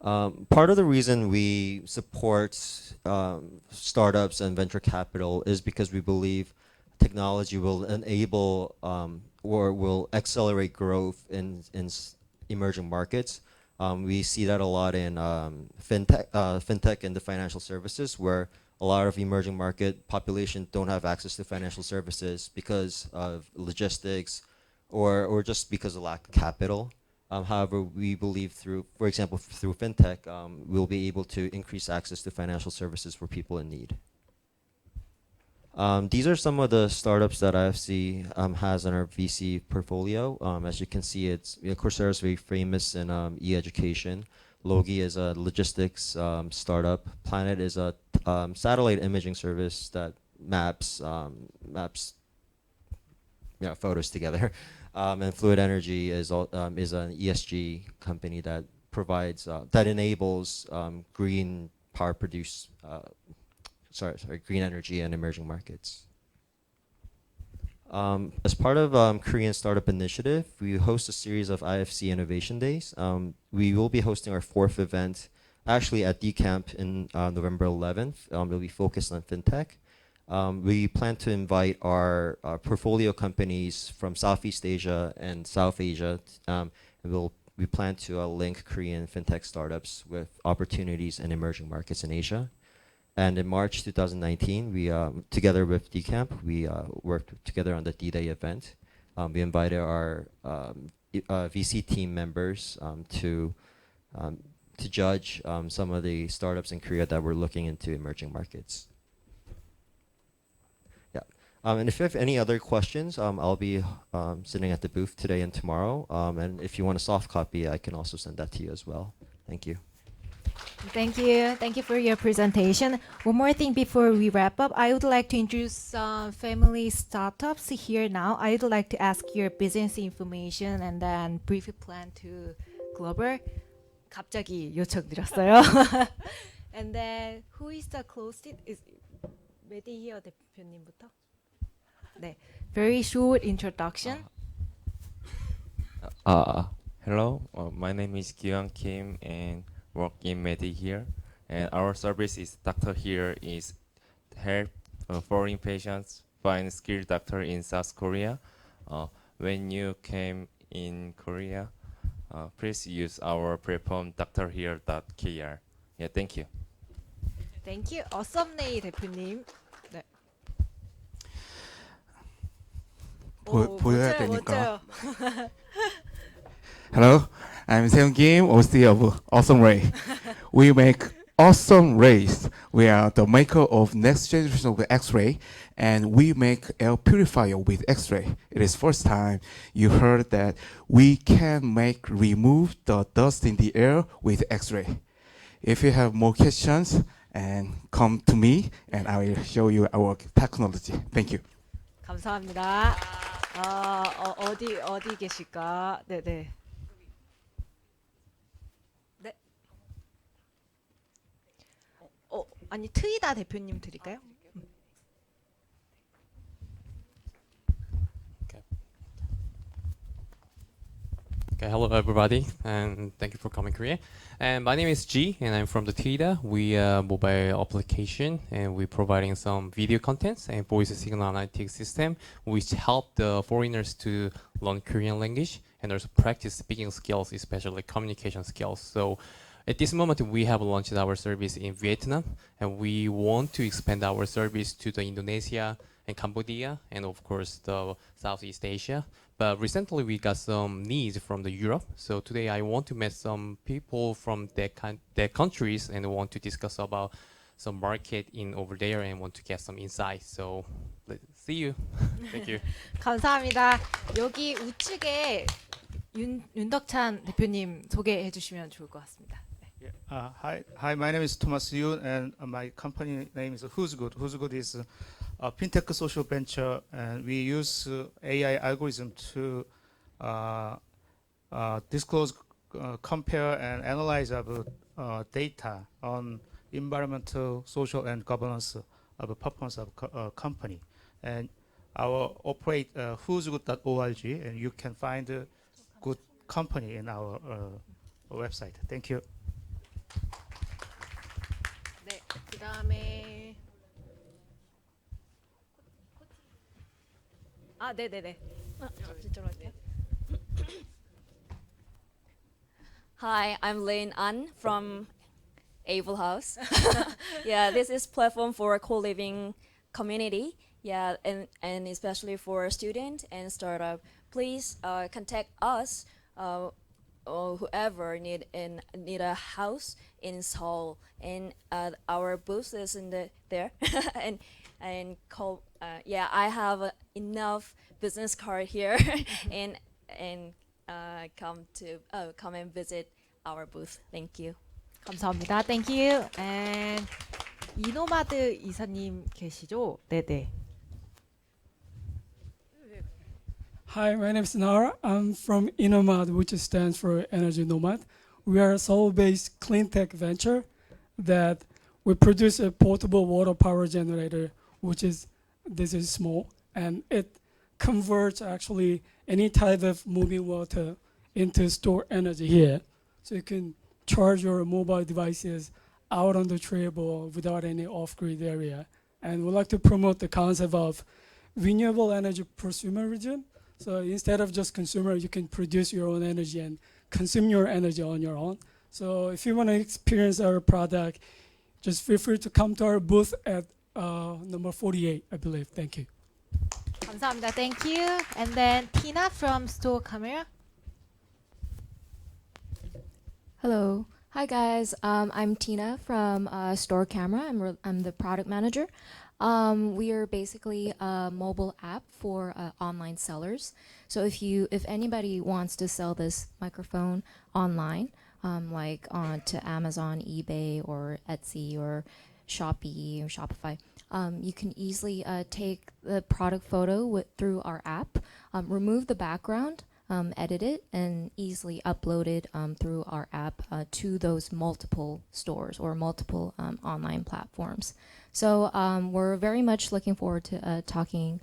Part of the reason we support startups and venture capital is because we believe technology will enable or will accelerate growth in emerging markets. We see that a lot in fintech and the financial services, where a lot of emerging market population don't have access to financial services because of logistics or just because of lack of capital. However, we believe for example, through fintech, we'll be able to increase access to financial services for people in need. These are some of the startups that IFC has in our VC portfolio. As you can see, Coursera is very famous in e-education. Logi is a logistics startup. Planet is a satellite imaging service that maps photos together. And Fluid Energy is an ESG company that provides that enables green power green energy in emerging markets. As part of Korean Startup Initiative, we host a series of IFC Innovation Days. We will be hosting our 4th event actually at D-Camp in November 11th. It'll be focused on fintech. We plan to invite our portfolio companies from Southeast Asia and South Asia. And we plan to link Korean fintech startups with opportunities in emerging markets in Asia. And in March 2019, we, together with DCamp, we worked together on the D-Day event. We invited our VC team members to judge some of the startups in Korea that were looking into emerging markets. Yeah, and if you have any other questions, I'll be sitting at the booth today and tomorrow. And if you want a soft copy, I can also send that to you as well. Thank you. Thank you. Thank you for your presentation. One more thing before we wrap up, I would like to introduce some family startups here now. I would like to ask your business information and then brief plan to global. 갑자기 요청드렸어요. And then who is the closest? Is 메디히어 대표님부터? 네. Very short introduction. Hello, my name is Kyung Kim and work in Medi here, and our service is doctor here is help foreign patients find skilled doctor in South Korea. When you came in Korea, please use our platform doctorhere.kr. Yeah, thank you. Thank you. 어썸네이 대표님. 네. 보여야 되니까. 멋져요. Hello, I'm Seung Kim, OC of Awesome Ray. We make awesome rays. We are the maker of next generation of X-ray, and we make air purifier with X-ray. It is first time you heard that we can remove the dust in the air with X-ray. If you have more questions, and come to me, and I will show you our technology. Thank you. 감사합니다. 어디 계실까? 네. 아니 트이다 대표님 드릴까요? Okay, hello everybody, and thank you for coming Korea. And my name is G, and I'm from the TIDA. We are a mobile application, and we're providing some video contents and voice signal analytics system, which help the foreigners to learn Korean language and also practice speaking skills, especially communication skills. So at this moment, we have launched our service in Vietnam, and we want to expand our service to the Indonesia and Cambodia, and of course the Southeast Asia. But recently we got some needs from the Europe. So today I want to meet some people from their countries and want to discuss about some market in over there and want to get some insights. So let's see you. Thank you. 감사합니다. 여기 우측에 윤덕찬 대표님 소개해 주시면 좋을 것 같습니다. Hi, my name is Thomas Yoon, and my company name is Who's Good. Who's Good is a fintech social venture, and we use AI algorithm to disclose, compare, and analyze about data on environmental, social, and governance of the performance of a company. And our operate who'sgood.org, and you can find a good company in our website. Thank you. 네, 그다음에 네네네. Hi, I'm Lane An from Able House. Yeah, this is platform for co-living community. Yeah, and especially for student and startup. Please contact us. Or whoever need a house in Seoul, and our booth is in there, and call. Yeah, I have enough business card here, and come and visit our booth. Thank you. 감사합니다. Thank you. And 이노마드 이사님 계시죠? 네네. Hi, my name is Nara. I'm from Inomad, which stands for Energy Nomad. We are a Seoul-based clean tech venture that we produce a portable water power generator, this is small, and it converts actually any type of moving water into store energy here. So you can charge your mobile devices out on the table without any off-grid area. and would like to promote the concept of renewable energy prosumerism. So instead of just consumer, you can produce your own energy and consume your energy on your own. So if you want to experience our product, just feel free to come to our booth at number 48, I believe. Thank you. 감사합니다. Thank you. And then Tina from Store Camera. Hello. Hi guys. I'm Tina from Store Camera. I'm the product manager. We are basically a mobile app for online sellers. So if anybody wants to sell this microphone online, like to Amazon, eBay, or Etsy, or Shopee, or Shopify, you can easily take the product photo through our app, remove the background, edit it, and easily upload it through our app to those multiple stores or multiple online platforms. So we're very much looking forward to talking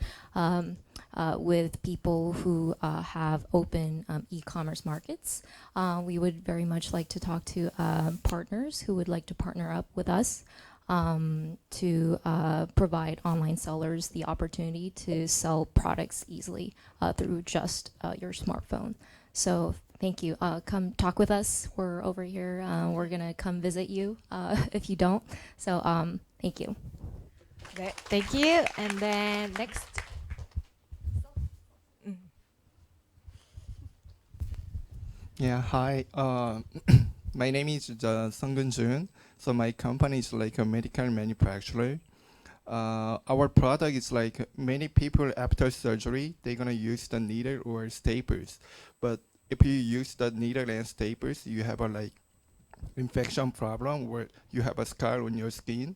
with people who have open e-commerce markets. We would very much like to talk to partners who would like to partner up with us to provide online sellers the opportunity to sell products easily through just your smartphone. So thank you. Come talk with us. We're over here. We're going to come visit you if you don't. So thank you. 네, thank you. And then next. Yeah, hi. My name is Sung-Gun Jun. So my company is like a medical manufacturer. Our product is like many people after surgery, they're gonna use the needle or staples. But if you use the needle and staples, you have a like infection problem where you have a scar on your skin.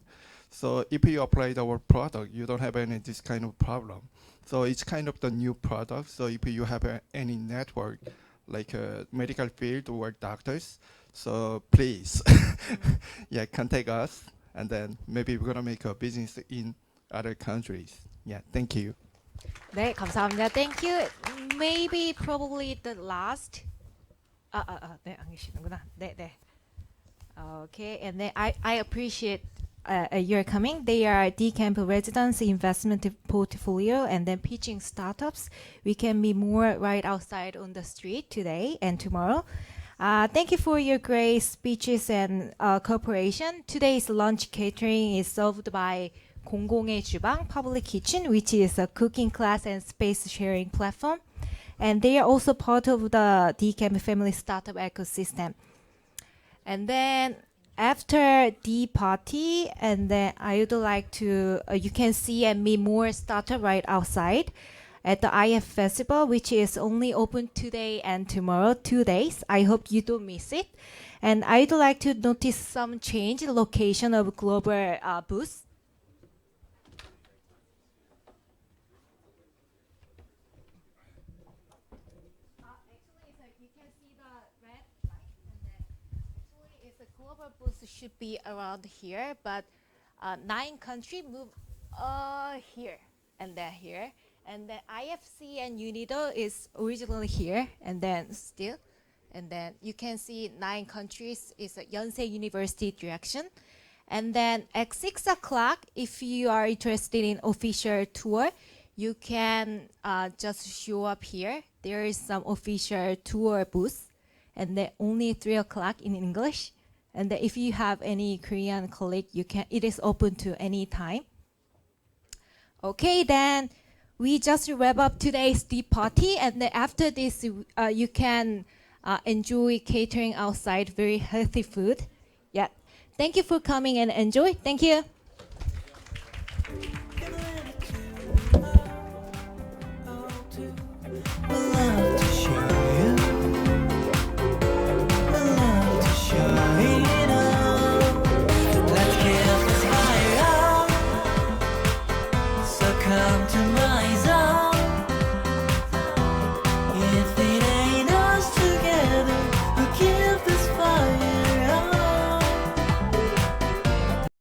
So if you apply our product, you don't have any this kind of problem. So it's kind of the new product. So if you have any network, like a medical field or doctors, so please, yeah, contact us, and then maybe we're gonna make a business in other countries. Yeah, thank you. 네, 감사합니다. Thank you. Maybe probably the last. 네, 안 계시는구나. 네, 네. Okay, and then I appreciate your coming. They are D-Camp residence investment portfolio and then pitching startups. We can be more right outside on the street today and tomorrow. Thank you for your great speeches and cooperation. Today's lunch catering is served by 공공의 주방, Public Kitchen, which is a cooking class and space sharing platform. And they are also part of the D-Camp family startup ecosystem. And then after D.Party, and then I would like to, you can see and meet more startup right outside at the IF Festival, which is only open today and tomorrow, 2 days. I hope you don't miss it. And I'd like to notice some change in location of global booths. Should be around here, but 9 countries move here and then here, and then IFC and UNIDO is originally here and then still, and then you can see 9 countries is a Yonsei University direction. And then at 6 o'clock, if you are interested in official tour, you can just show up here. There is some official tour booth, and then only 3 o'clock in English. And if you have any Korean colleague, you can. It is open to any time. Okay, then we just wrap up today's D.Party, and then after this, you can enjoy catering outside, very healthy food. Yeah, thank you for coming and enjoy. Thank you.